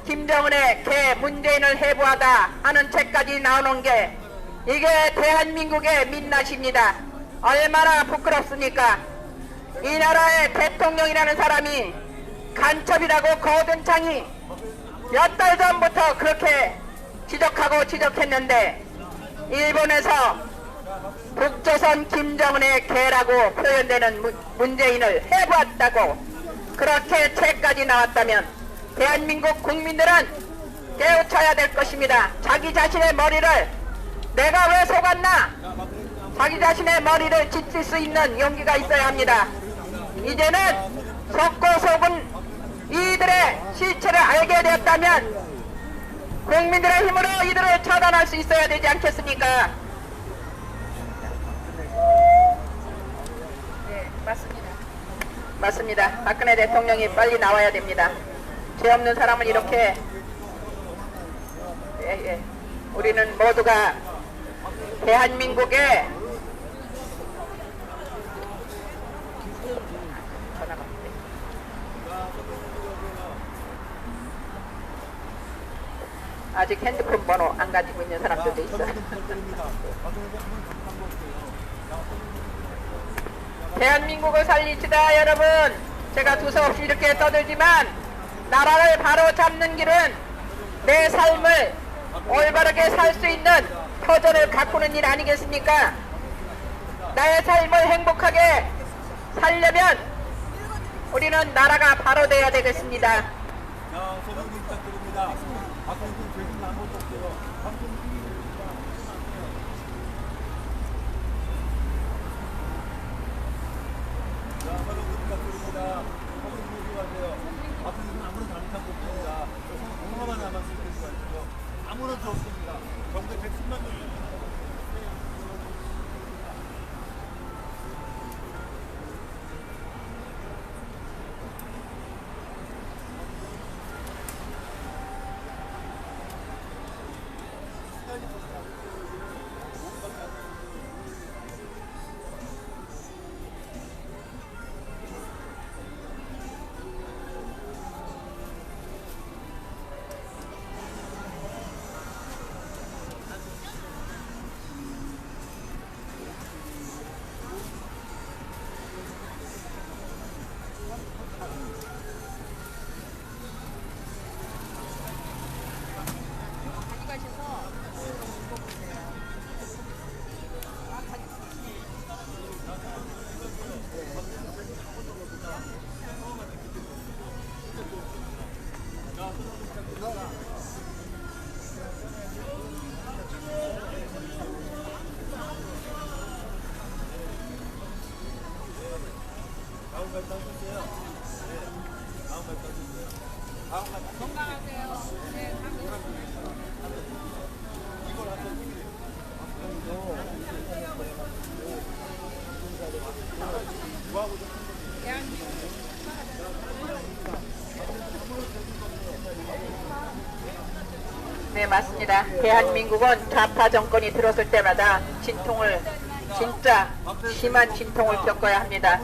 김정은의 개 문재인을 해부하다 하는 책까지 나오는 게 이게 대한민국의 민낯입니다. 얼마나 부끄럽습니까? 이 나라의 대통령이라는 사람이 간첩이라고 거듭창이 몇 달 전부터 그렇게 지적했는데 일본에서 북조선 김정은의 개라고 표현되는 문재인을 해부했다고 그렇게 책까지 나왔다면 대한민국 국민들은 깨우쳐야 될 것입니다. 자기 자신의 머리를 내가 왜 속았나? 자기 자신의 머리를 지칠 수 있는 용기가 있어야 합니다. 이제는 속고 속은 이들의 실체를 알게 되었다면 국민들의 힘으로 이들을 처단할 수 있어야 되지 않겠습니까? 네, 맞습니다. 박근혜 대통령이 빨리 나와야 됩니다. 죄 없는 사람을 이렇게 우리는 모두가 대한민국의 아직 핸드폰 번호 안 가지고 있는 사람들도 있어. 서명 부탁드립니다. 박근혜 대통령 한번 볼게요. 대한민국을 살리시다 여러분. 제가 두서없이 이렇게 떠들지만 나라를 바로 잡는 길은 내 삶을 올바르게 살 수 있는 터전을 가꾸는 일 아니겠습니까? 나의 삶을 행복하게 살려면 우리는 나라가 바로 돼야 되겠습니다. 자, 서명 부탁드립니다. 박근혜 대통령 한번 볼게요. 자, 서명 부탁드립니다. 서명 부탁드리세요. 박근혜 대통령 아무런 잘못한 거 없습니다. 공화만 남았을 때도 아니고요. 아무런도 없습니다. 정부에 110만 명. 네, 맞습니다. 대한민국은 좌파 정권이 들어설 때마다 진통을, 진짜 심한 진통을 겪어야 합니다.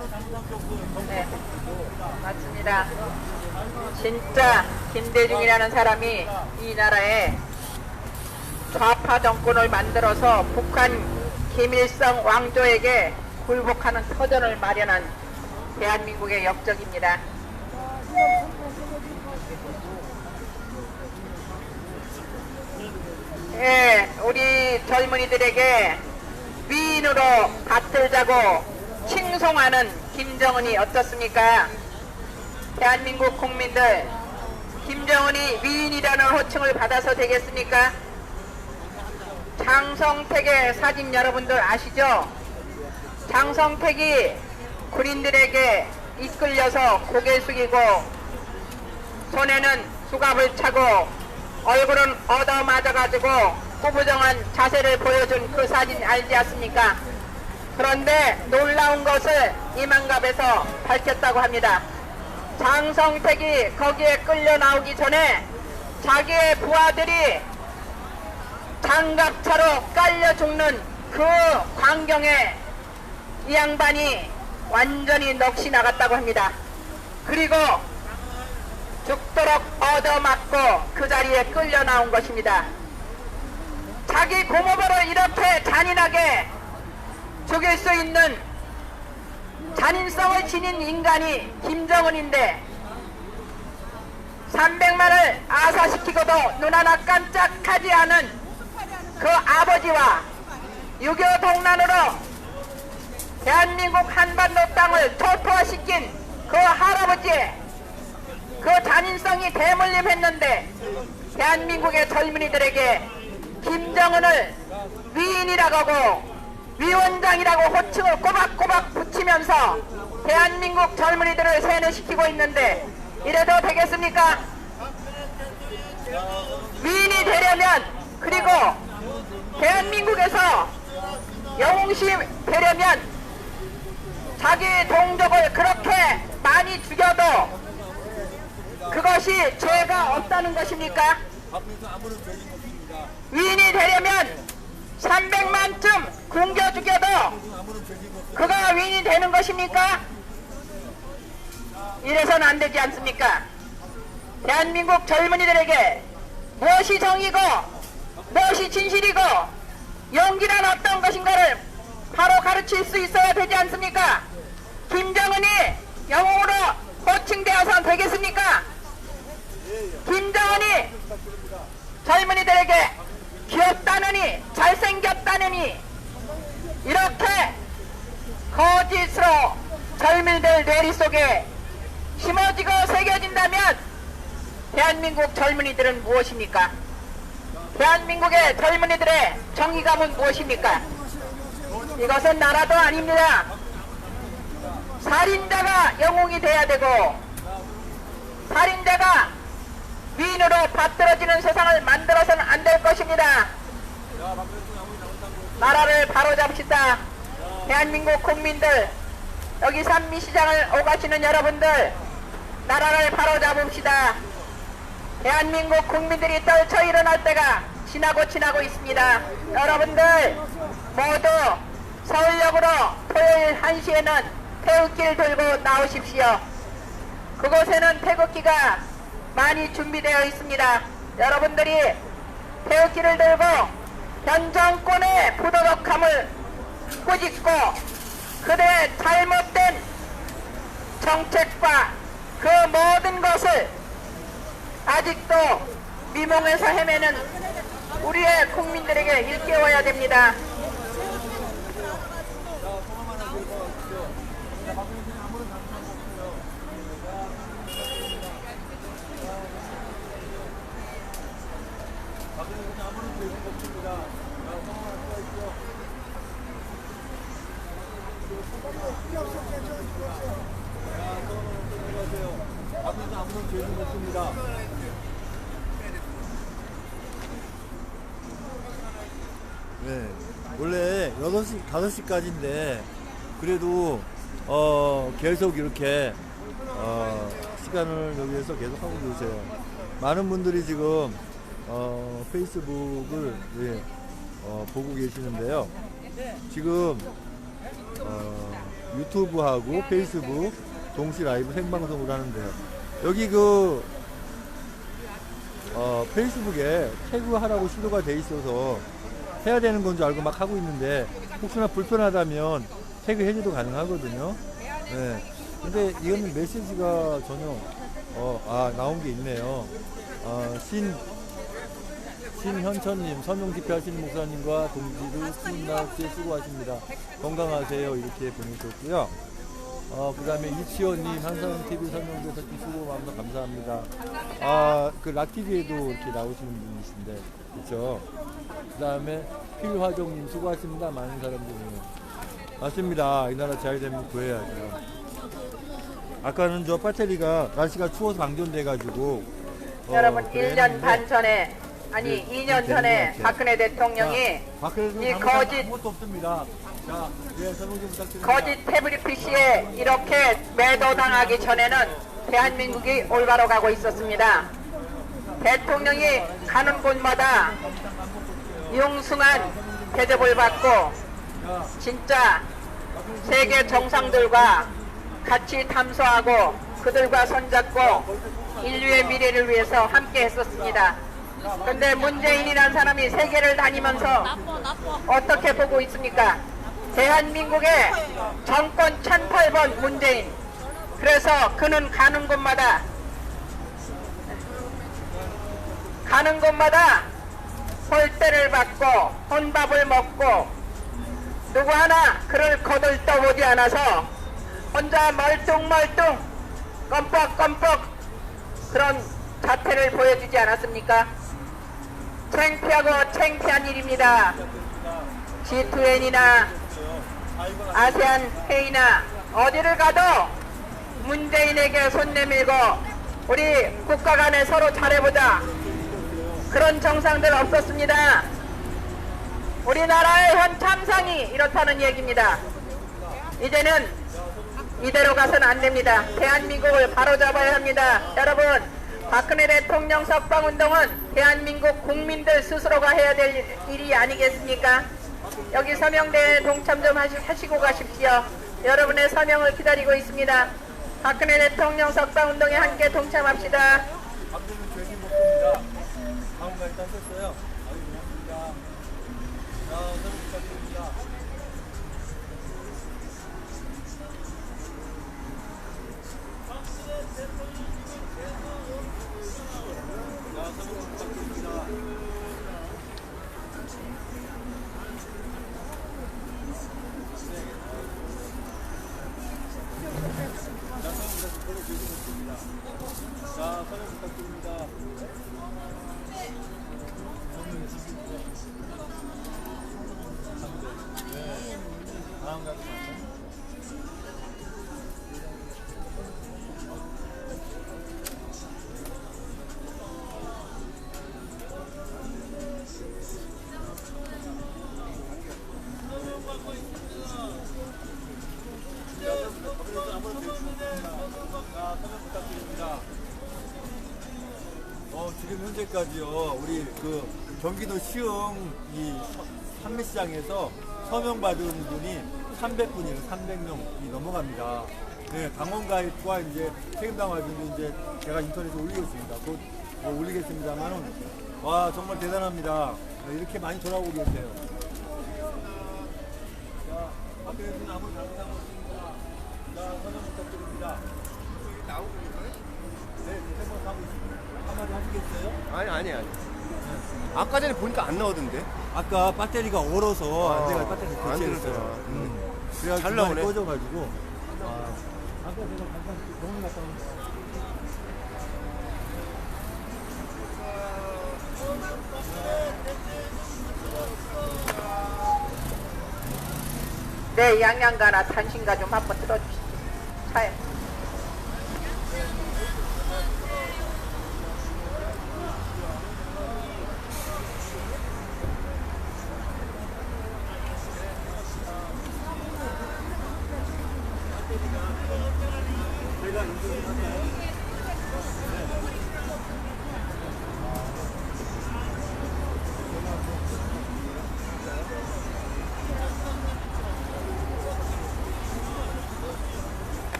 네, 맞습니다. 진짜 김대중이라는 사람이 이 나라에 좌파 정권을 만들어서 북한 김일성 왕조에게 굴복하는 터전을 마련한 대한민국의 역적입니다. 예, 우리 젊은이들에게 위인으로 밭을 자고 칭송하는 김정은이 어떻습니까? 대한민국 국민들, 김정은이 위인이라는 호칭을 받아서 되겠습니까? 장성택의 사진 여러분들 아시죠? 장성택이 군인들에게 이끌려서 고개 숙이고 손에는 수갑을 차고 얼굴은 얻어맞아가지고 꾸부정한 자세를 보여준 그 사진 알지 않습니까? 그런데 놀라운 것을 이만갑에서 밝혔다고 합니다. 장성택이 거기에 끌려 나오기 전에 자기의 부하들이 장갑차로 깔려 죽는 그 광경에 이 양반이 완전히 넋이 나갔다고 합니다. 그리고 죽도록 얻어맞고 그 자리에 끌려 나온 것입니다. 자기 공업으로 이렇게 잔인하게 죽일 수 있는 잔인성을 지닌 인간이 김정은인데 300만을 아사시키고도 눈 하나 깜짝하지 않은 그 아버지와 6.25 동란으로 대한민국 한반도 땅을 초토화시킨 그 할아버지의 그 잔인성이 대물림했는데 대한민국의 젊은이들에게 김정은을 위인이라고 하고 위원장이라고 호칭을 꼬박꼬박 붙이면서 대한민국 젊은이들을 세뇌시키고 있는데 이래도 되겠습니까? 위인이 되려면, 그리고 대한민국에서 영웅시 되려면 자기 동족을 그렇게 많이 죽여도 그것이 죄가 없다는 것입니까? 위인이 되려면 300만쯤 굶겨 죽여도 그가 위인이 되는 것입니까? 이래서는 안 되지 않습니까? 대한민국 젊은이들에게 무엇이 정의고 무엇이 진실이고 용기란 어떤 것인가를 바로 가르칠 수 있어야 되지 않습니까? 김정은이 영웅으로 호칭되어서 되겠습니까? 김정은이 젊은이들에게 귀엽다느니 잘생겼다느니 이렇게 거짓으로 젊은이들 뇌리 속에 심어지고 새겨진다면 대한민국 젊은이들은 무엇입니까? 대한민국의 젊은이들의 정의감은 무엇입니까? 이것은 나라도 아닙니다. 살인자가 영웅이 돼야 되고 살인자가 위인으로 받들어지는 세상을 만들어서는 안 될 것입니다. 나라를 바로잡시다. 대한민국 국민들, 여기 산미시장을 오가시는 여러분들, 나라를 바로잡읍시다. 대한민국 국민들이 떨쳐 일어날 때가 지나고 있습니다. 여러분들 모두 서울역으로 토요일 1시에는 태극기를 들고 나오십시오. 그곳에는 태극기가 많이 준비되어 있습니다. 여러분들이 태극기를 들고 현 정권의 부도덕함을 꾸짖고 그들의 잘못된 정책과 그 모든 것을 아직도 미몽에서 헤매는 우리의 국민들에게 일깨워야 됩니다. 아무런 죄는 없습니다. 네, 원래 6시, 5시까지인데 그래도 계속 이렇게 시간을 여기에서 계속 하고 계세요. 많은 분들이 지금 페이스북을 보고 계시는데요. 지금 유튜브하고 페이스북 동시 라이브 생방송을 하는데요. 여기 페이스북에 태그하라고 시도가 돼 있어서 해야 되는 건 줄 알고 막 하고 있는데 혹시나 불편하다면 태그 해제도 가능하거든요. 네. 근데 이거는 메시지가 전혀 나온 게 있네요. 신현천님, 선용 집회하시는 목사님과 동지들 추운 날씨에 수고하십니다. 건강하세요. 이렇게 보내셨고요. 그 다음에 이치원님, 한사람TV 설명도 듣기 수고 마음도 감사합니다. 그 락TV에도 이렇게 나오시는 분이신데, 그쵸? 그 다음에 필화정님 수고하십니다. 많은 사람들이. 맞습니다. 이 나라 잘 되면 구해야죠. 아까는 저 배터리가 날씨가 추워서 방전돼가지고. 여러분, 1년 반 전에, 아니, 2년 전에 박근혜 대통령이 이 거짓, 아무것도 없습니다. 자, 설명 좀 부탁드립니다. 거짓 태블릿 PC에 이렇게 매도당하기 전에는 대한민국이 올바로 가고 있었습니다. 대통령이 가는 곳마다 융숭한 대접을 받고 진짜 세계 정상들과 같이 탐소하고 그들과 손잡고 인류의 미래를 위해서 함께 했었습니다. 그런데 문재인이라는 사람이 세계를 다니면서 어떻게 보고 있습니까? 대한민국의 정권 1008번 문재인. 그래서 그는 가는 곳마다 홀대를 받고 혼밥을 먹고 누구 하나 그를 거들떠보지 않아서 혼자 멀뚱멀뚱 껌뻑껌뻑 그런 자태를 보여주지 않았습니까? 창피하고 창피한 일입니다. G20이나 아세안 회의나 어디를 가도 문재인에게 손 내밀고 우리 국가 간에 서로 잘해보자 그런 정상들 없었습니다. 우리나라의 현 참상이 이렇다는 얘기입니다. 이제는 이대로 가서는 안 됩니다. 대한민국을 바로잡아야 합니다. 여러분, 박근혜 대통령 석방운동은 대한민국 국민들 스스로가 해야 될 일이 아니겠습니까? 여기 서명대회에 동참 좀 하시고 가십시오. 여러분의 서명을 기다리고 있습니다. 박근혜 대통령 석방운동에 함께 동참합시다. 박근혜는 죄진 없습니다. 많이 따셨어요? 아유, 고맙습니다. 자, 설명 부탁드립니다. 자, 설명 부탁드립니다. 자, 설명 부탁드립니다. 네. 다음 가지 마세요. 자, 설명 부탁드립니다. 지금 현재까지요, 우리 그 경기도 시흥 이 판매시장에서 서명 받은 분이 300분이에요. 300명이 넘어갑니다. 네, 당원가입과 이제 책임당원가입도 이제 제가 인터넷에 올리겠습니다. 곧 올리겠습니다만은, 와, 정말 대단합니다. 네, 이렇게 많이 돌아오고 계세요. 자, 박근혜는 아무 잘못한 것 없습니다. 자, 서명 부탁드립니다. 나오고 있는 거예요? 네, 한번 하고 있습니다. 한마디 하시겠어요? 아니. 아까 전에 보니까 안 나오던데. 아까 배터리가 얼어서 내가 배터리 안 교체했어요. 들었어요. 그래가지고 잘 중간에 나오네. 꺼져가지고. 아까 제가 잠깐 병원 갔다 왔는데. 네, 양양가나 단신가 좀 한번 들어주시죠. 차에.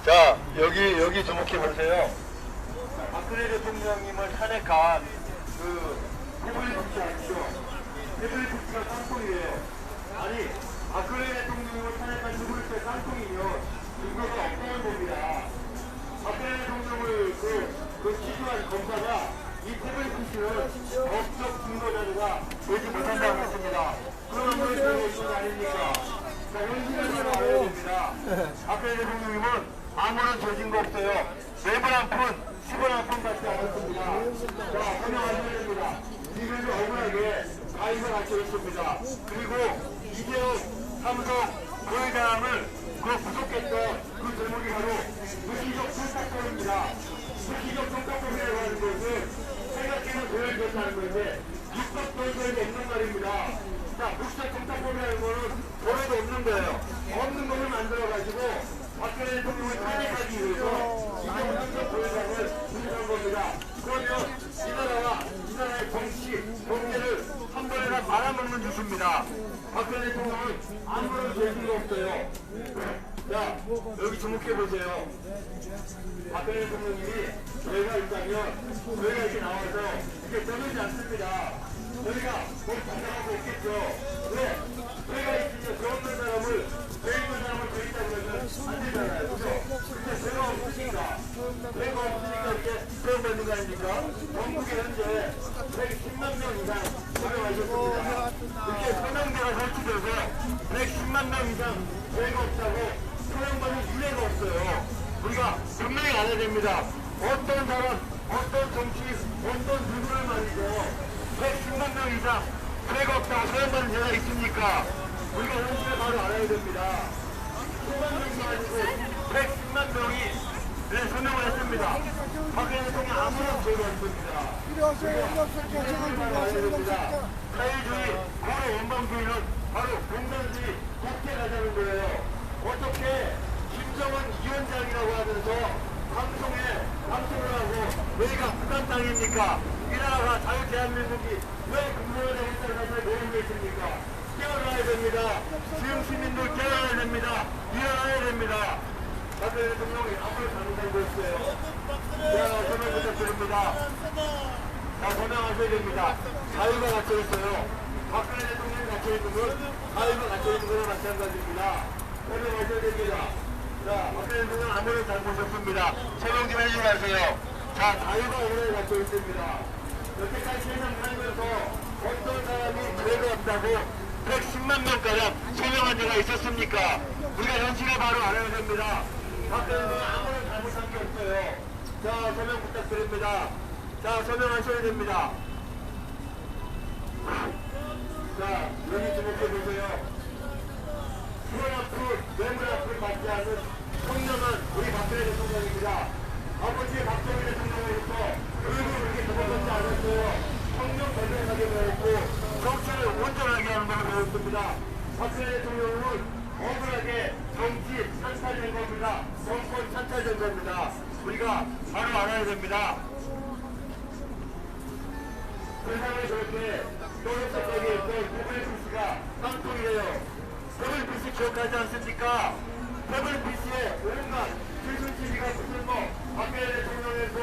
자, 여기 주목해 보세요. 박근혜 대통령님을 탄핵한 그 태블릿 아시죠? 태블릿가 깡통이에요. 아니, 박근혜 대통령님을 탄핵한 태블릿의 깡통이면 증거가 없다는 겁니다. 박근혜 대통령을 그 취조한 검사가 이 태블릿을 법적 증거 자료가 되지 못한다고 했습니다. 그러면 왜 그런 이건 아닙니까? 자, 현실을 잘 알아야 됩니다. 박근혜 대통령님은 아무런 죄진 거 없어요. 매번 한 푼, 10원 한 푼 받지 않았습니다. 자, 설명하셔야 됩니다. 지금도 억울하게 가입을 하셨습니다. 그리고 이재용 삼성 부회장을 구속했던 그 제목이 바로 무기적 청탁범입니다. 무기적 청탁범이라고 하는 것은 생각해서 돈을 줬다는 건데 입법 돈이 없는 말입니다. 자, 무기적 청탁범이라는 거는 돈에도 없는 거예요. 없는 것을 만들어가지고 박근혜 대통령을 탄핵하기 위해서 이재용 삼성 부회장을 구속한 겁니다. 그러면 이 나라의 정치, 경제를 한 번에 다 말아먹는 뉴스입니다. 박근혜 대통령은 아무런 죄가 없어요. 자, 여기 주목해보세요. 박근혜 대통령님이 저희가 있다면 저희가 이렇게 나와서 이렇게 떠들지 않습니다. 저희가 뭐 반장하고 있겠죠. 왜? 저희가 있으면 저 없는 사람을 죄 있는 사람을 죄 있다고 그러면 안 되잖아요. 그죠? 근데 죄가 없으니까 이렇게 표현받는 거 아닙니까? 전국에 현재 110만 명 이상 서명하셨습니다. 이렇게 서명제가 설치돼서 110만 명 이상 죄가 없다고 서명받는 유례가 없어요. 우리가 분명히 알아야 됩니다. 어떤 사람, 어떤 정치, 어떤 누구를 말이죠. 110만 명 이상 죄가 없다고 서명받는 죄가 있습니까? 우리가 현실을 바로 알아야 됩니다. 10만 명이 아니고 110만 명이 서명을 했습니다. 박근혜 대통령 아무런 죄가 없습니다. 현실을 바로 알아야 됩니다. 자유주의, 고려 원방주의는 바로 공산주의, 독재가자는 거예요. 어떻게 김정은 위원장이라고 하면서 방송을 하고 여기가 북한 땅입니까? 이 나라가 자유 대한민국이 왜 국민의힘 햇살 가서 모이고 있습니까? 깨어나야 됩니다. 지금 시민들 깨어나야 됩니다. 일어나야 됩니다. 박근혜 대통령이 아무리 잘못한 것이에요. 자, 서명 부탁드립니다. 자, 서명하셔야 됩니다. 자유가 갇혀있어요. 박근혜 대통령이 갇혀있는 건 자유가 갇혀있는 거나 마찬가지입니다. 서명하셔야 됩니다. 자, 박근혜 대통령 아무런 잘못 없습니다. 서명 좀 해주고 가세요. 자, 자유가 오래 갇혀있습니다. 여태까지 세상 살면서 어떤 사람이 죄가 없다고 110만 명가량 서명한 데가 있었습니까? 우리가 현실을 바로 알아야 됩니다. 박근혜 대통령 아무런 잘못한 게 없어요. 자, 서명 부탁드립니다. 자, 서명하셔야 됩니다. 자, 여기 주목해보세요. 수원 앞을, 뇌물 앞을 받지 않은 청렴한 우리 박근혜 대통령입니다. 아버지 박정희 대통령으로부터 의무 그렇게 도망받지 않았어요. 청렴 변명하게 배웠고, 정치를 온전하게 하는 걸 배웠습니다. 박근혜 대통령은 억울하게 정치 찬탈된 겁니다. 정권 찬탈된 겁니다. 우리가 바로 알아야 됩니다. 세상에 저렇게 노력적하게 했던 WBC가 깡통이래요. WBC 기억하지 않습니까? WBC에 온갖 최순실이가 무슨 박근혜 대통령에서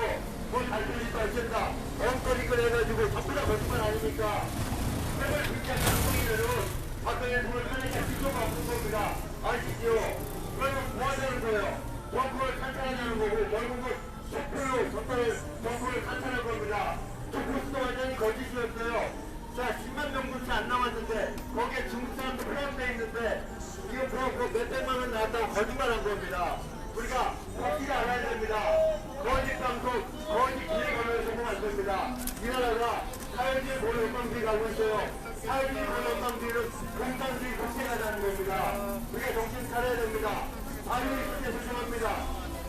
잘 들리지도 않습니다. 엉터리걸 해가지고 전부 다 거짓말 아닙니까? WBC가 깡통이면은 박근혜 대통령을 탄핵할 필요가 없는 겁니다. 아시죠? 그러면 뭐 하자는 거예요? 정권을 탄탄하자는 거고 결국은 촛불로 정권을 탄탄할 겁니다. 촛불도 완전히 거짓이었어요. 자, 10만 명분치 안 남았는데 거기에 중국 사람도 포함되어 있는데 이거 뭐 몇백만 원 나왔다고 거짓말한 겁니다. 우리가 확실히 알아야 됩니다. 거짓 방송, 거짓 기회 걸려서 성공할 겁니다. 이 나라가 사회주의 모래 연방주의 가고 있어요. 사회주의 모래 연방주의는 공산주의 독재가자는 겁니다. 우리가 정신 차려야 됩니다. 자유의 실제 소중합니다.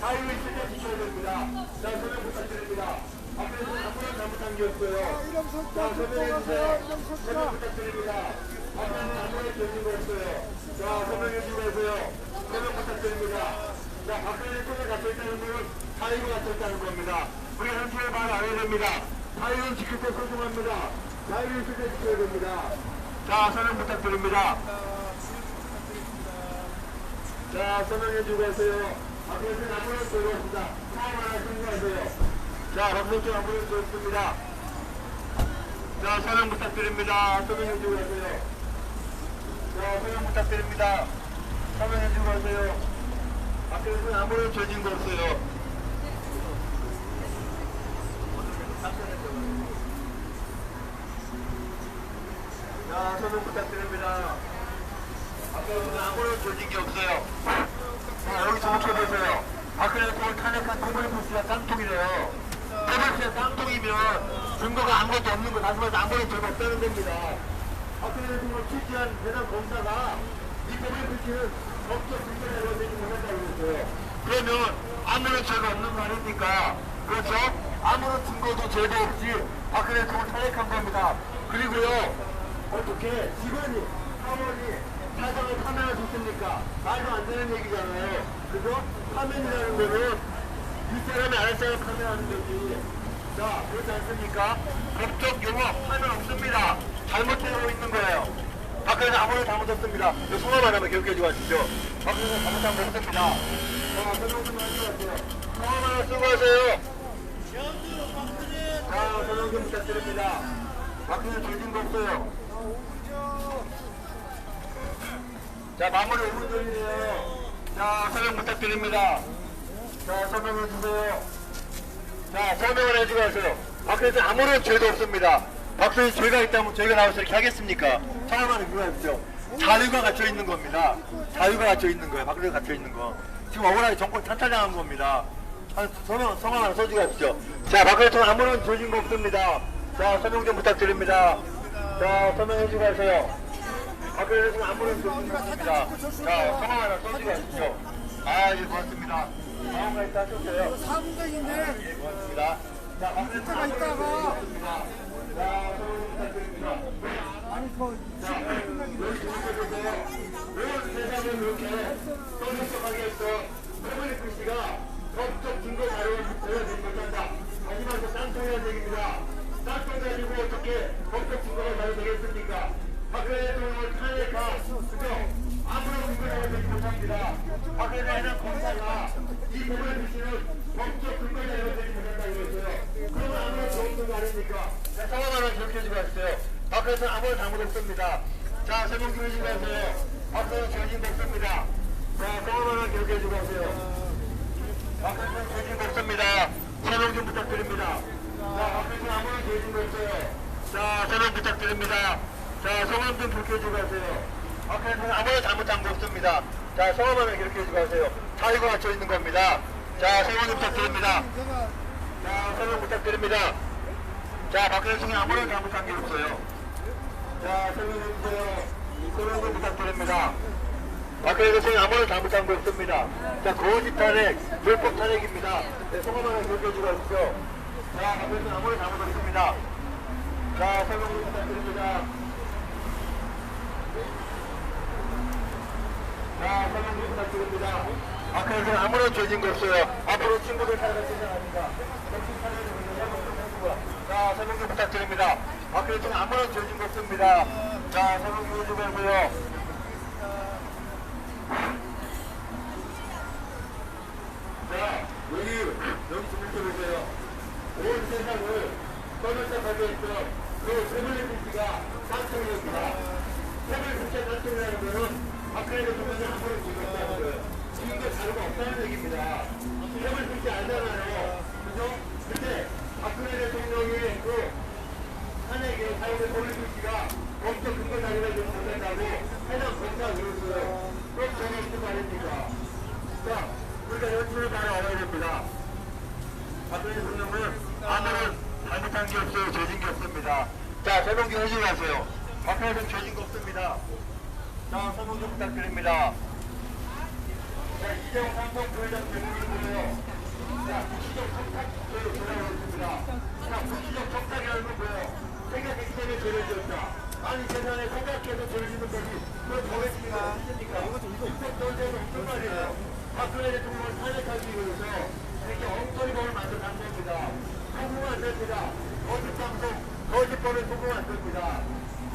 자유의 실제 지켜야 됩니다. 자, 서명 부탁드립니다. 앞에서 아무런 잘못한 게 없어요. 자, 서명해주세요. 서명 부탁드립니다. 앞에서 아무런 죄진 거 없어요. 자, 서명해주고 하세요. 서명 부탁드립니다. 자, 박근혜 대통령이 갇혀있다는 것은 자유가 갇혀있다는 겁니다. 우리 현실을 말 안 해야 됩니다. 자유는 지킬 때 소중합니다. 자유를 실제 지켜야 됩니다. 자, 서명 부탁드립니다. 자, 서명해주고 하세요. 앞에서 아무런 죄가 없습니다. 사람 하나 신고하세요. 자, 박성준 아무런 죄 없습니다. 자, 서명 부탁드립니다. 서명해주고 하세요. 자, 서명 부탁드립니다. 서명해주고 하세요. 앞에서는 아무런 죄진 거 없어요. 자, 서명 부탁드립니다. 앞에서는 아무런 죄진 게 없어요. 자, 여기 주목해보세요. 박근혜 대통령 탄핵한 WBC가 깡통이래요. WBC가 깡통이면 증거가 아무것도 없는 거, 다시 말해서 아무런 죄가 없다는 겁니다. 박근혜 대통령 취재한 대단 검사가 이 WBC는 법적 증거를 내려내지 못한다고 그랬어요. 그러면 아무런 죄가 없는 거 아닙니까? 그렇죠? 아무런 증거도 죄도 없이 박근혜 대통령을 탄핵한 겁니다. 그리고요, 어떻게 직원이, 사원이 사장을 파면할 수 있습니까? 말도 안 되는 얘기잖아요. 그죠? 파면이라는 거는 윗사람이 아랫사람을 파면하는 거지. 자, 그렇지 않습니까? 법적 용어 파면 없습니다. 잘못되고 있는 거예요. 박근혜는 아무런 잘못 없습니다. 성함 하나만 기억해주고 가시죠. 박근혜는 잘못한 거 없습니다. 자, 설명 좀 해주세요. 성함 하나 쓰고 하세요. 자, 설명 좀 부탁드립니다. 박근혜는 죄진 거 없어요. 자, 마무리 5분 전이네요. 자, 설명 부탁드립니다. 자, 설명해주세요. 자, 설명을 해주고 하세요. 박근혜는 아무런 죄도 없습니다. 박근혜 죄가 있다면 죄가 나와서 이렇게 하겠습니까? 사람만은 그거였죠. 자유가 갇혀있는 겁니다. 자유가 갇혀있는 거예요. 박근혜가 갇혀있는 거. 지금 억울하게 정권 탄탄당한 겁니다. 성함 하나 써주고 하시죠. 자, 박근혜 대통령 아무런 죄진 거 없습니다. 자, 설명 좀 부탁드립니다. 자, 설명해주고 하세요. 박근혜 대통령 아무런 죄진 거 없습니다. 자, 성함 하나 써주고 하시죠. 아, 예, 고맙습니다. 다음과 있다 하셨어요. 사무장인데 예, 고맙습니다. 자, 박근혜 대통령 아무런 죄진 거 없습니다. 자, 설명 부탁드립니다. 아니 뭐 여기 주목해주세요. 왜 세상을 그렇게 떠들썩하게 했던 WBC가 법적 증거 자료를 보여드린 것이다. 하지만 박근혜 해당 검사가 이 법을 주시는 법적 근거자 이것들이 된다고 그랬어요. 그러면 아무런 좋은 거 아닙니까? 자, 상황하나 기억해주고 왔어요. 박근혜는 아무런 잘못 없습니다. 자, 세봉규 회장 가세요. 박근혜는 죄진 없습니다. 자, 상황하나 기억해주고 왔어요. 박근혜는 죄진 없습니다. 설명 좀 부탁드립니다. 자, 박근혜는 아무런 죄진 없어요. 자, 설명 부탁드립니다. 자, 성함 좀 기억해주고 가세요. 박근혜는 아무런 잘못한 거 없습니다. 자, 성함만 기억해주고 가세요. 사유가 맞춰 있는 겁니다. 자, 설명 좀 부탁드립니다. 자, 설명 부탁드립니다. 자, 박근혜 중에 아무런 잘못한 게 없어요. 자, 설명해주세요. 설명 좀 부탁드립니다. 박근혜 대통령이 아무런 잘못한 거 없습니다. 자, 거짓 탄핵, 불법 탄핵입니다. 네, 성함만 기억해주고 가십시오. 자, 박근혜는 아무런 잘못 없습니다. 자, 설명 좀 부탁드립니다. 자, 설명 좀 부탁드립니다. 박근혜는 아무런 죄진 거 없어요. 앞으로 친구들 살아갈 생각 아닙니다. 자, 설명 좀 부탁드립니다. 박근혜는 아무런 죄진 거 없습니다. 자, 설명 좀 해주고요. 자, 여기 좀 보세요. 온 세상을 떠들썩하게 했던 그 세블리티가 깡통이었습니다. 세블리티가 깡통이라는 것은 박근혜 대통령이 아무런 죄가 없다는 거예요. 지금도 자료가 없다는 얘기입니다. 세블리티 알잖아요. 그죠? 근데 박근혜 대통령이 그 탄핵에 사용된 세블리티가 법적 근거 자료가 좀 못된다고 해당 검사가 그랬어요. 그럼 저는 무슨 말입니까? 자, 우리가 연출을 바로 알아야 됩니다. 박근혜 대통령은 아무런 잘못한 게 없어요. 죄진 게 없습니다. 자, 설명 좀 해주고 가세요. 박근혜 대통령 죄진 거 없습니다. 자, 설명 좀 부탁드립니다. 자, 이재용 삼성 부회장 대통령이고요. 자, 국시적 청탁죄로 조사하고 있습니다. 자, 국시적 청탁이라는 건 뭐예요? 생각했기 때문에 죄를 지었다. 아니, 세상에 생각해서 죄를 짓는 것이 그건 저겠습니까? 있습니까? 이거 전쟁은 없는 말이에요. 박근혜 대통령을 탄핵하기 위해서 이렇게 엉터리 법을 만들어 간 겁니다. 소금 안 됩니다. 거짓 방송, 거짓법에 소금 안 됩니다.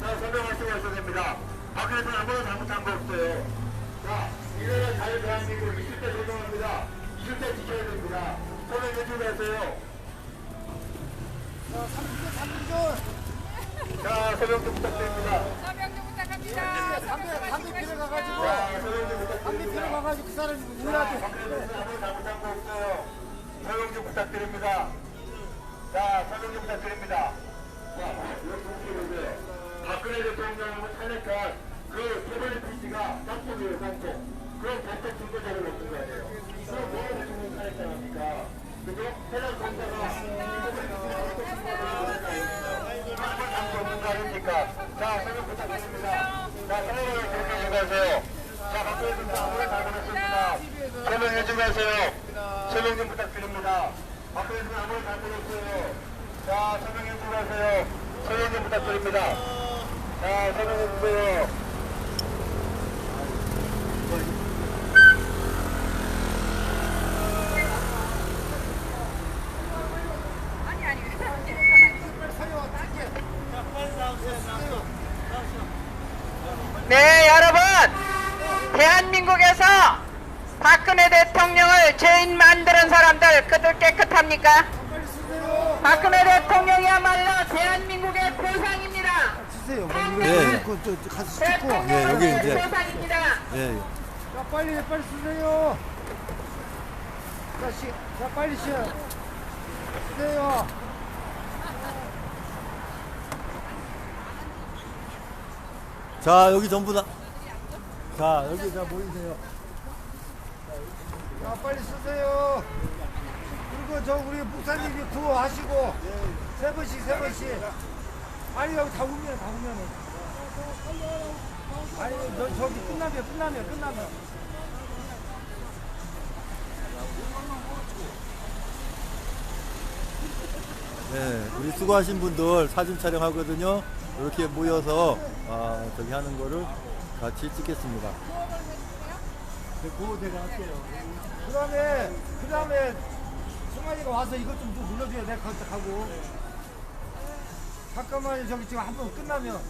자, 설명하시고 하셔야 됩니다. 박근혜 대통령 아무런 잘못한 거 없어요. 자, 이래야 자유 대한민국 20대 조정합니다. 20대 지켜야 됩니다. 설명해주고 가세요. 자, 설명 좀 부탁드립니다. 서명 좀 부탁합니다. 담배 피러 가가지고 자, 설명 좀 담배 피러 부탁드립니다. 가가지고 그 사람이 자, 몰라도 박근혜 대통령 아무런 잘못한 거 없어요. 설명 좀 부탁드립니다. 자, 설명 좀 부탁드립니다. 자, 이거 좀 보세요. 박근혜 대통령을 탄핵한 그 태블릿 PC가 깡통이에요, 깡통. 그럼 법적 증거자를 얻는 거 아니에요? 그럼 뭐 대통령 탄핵당합니까? 그죠? 해당 검사가 없는 거 아닙니까? 자, 설명 부탁드립니다. 자, 설명을 기억해 주세요. 자, 박근혜 대통령 아무런 잘못했습니다. 설명해 주세요. 설명 좀 부탁드립니다. 박근혜 대통령 아무런 잘못했어요. 자, 설명해 주세요. 설명 좀 부탁드립니다. 자, 설명해 주세요. 아니 괜찮아요. 네, 여러분, 대한민국에서 박근혜 대통령을 죄인 만드는 사람들 그들 깨끗합니까? 박근혜 대통령이야말로 대한민국의 보상입니다. 주세요. 예. 그또 가서 찍고. 예, 여기 대통령의 이제. 보상입니다. 예. 자, 빨리 쓰세요. 자, 빨리 쓰세요. 자, 여기 전부 다. 자, 여기 다 모이세요. 자, 빨리 쓰세요. 그리고 저 우리 목사님이 구호하시고 세 번씩. 아니 여기 다 오면. 아니 저기 끝나면. 네, 우리 수고하신 분들 사진 촬영하거든요. 이렇게 모여서 저기 하는 거를 같이 찍겠습니다. 네, 그거 제가 할게요. 그다음에 승환이가 와서 이것 좀 눌러줘야 돼. 거기서 가고. 잠깐만요. 저기 지금 한 번 끝나면.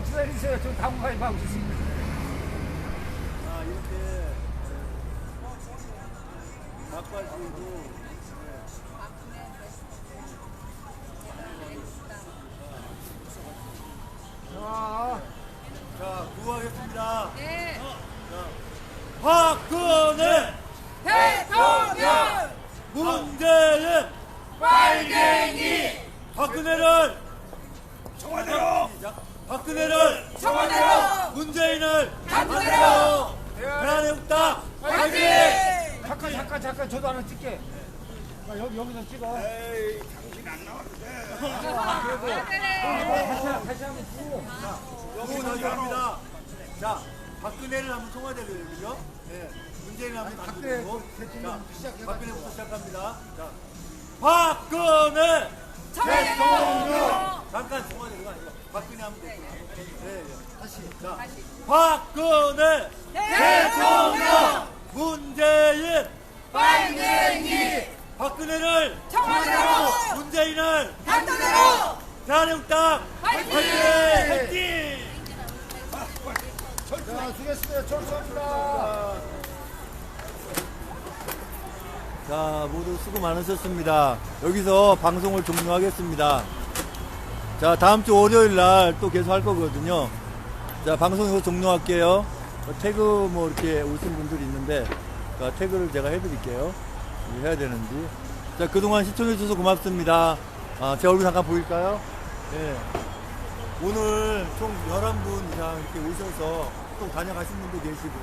조금만 기다리세요. 좀 당구 가입하고 있습니다. 자, 이렇게 바꿔주고 자, 자, 구호하겠습니다. 네. 박근혜 대통령 문재인 빨갱이 박근혜를 청와대로 박근혜를 청와대로 문재인을 단두대로 대한민국당 화이팅! 잠깐 저도 하나 찍게. 자, 여기서 찍어. 다시 한번 찍고. 여기 다시 합니다. 자, 박근혜를 한번 청와대로 여기죠. 네. 문재인을 한번 단두대로. 자, 박근혜부터 시작합니다. 자, 박근혜 대통령 잠깐 청와대로가 아니고 박근혜 하면 됐구나. 네, 다시. 자, 박근혜 대통령 문재인 빨갱이 박근혜를 청와대로 문재인을 단두대로 대한민국당 화이팅! 화이팅! 자, 수고했습니다. 철수합니다. 자, 모두 수고 많으셨습니다. 여기서 방송을 종료하겠습니다. 자, 다음 주 월요일 날 또 계속 할 거거든요. 자, 방송 이거 종료할게요. 태그 뭐 이렇게 오신 분들이 있는데, 태그를 제가 해드릴게요. 해야 되는지. 자, 그동안 시청해주셔서 고맙습니다. 제 얼굴 잠깐 보일까요? 네. 오늘 총 11분 이상 이렇게 오셔서 또 다녀가신 분도 계시고,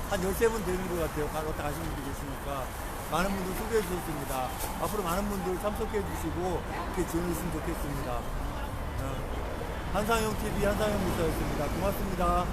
한 13분 되는 것 같아요. 왔다 가신 분도 계시니까. 많은 분들 소개해 주셨습니다. 앞으로 많은 분들 참석해 주시고, 이렇게 지원해 주시면 좋겠습니다. 한상형 TV 한상형 미사였습니다. 고맙습니다.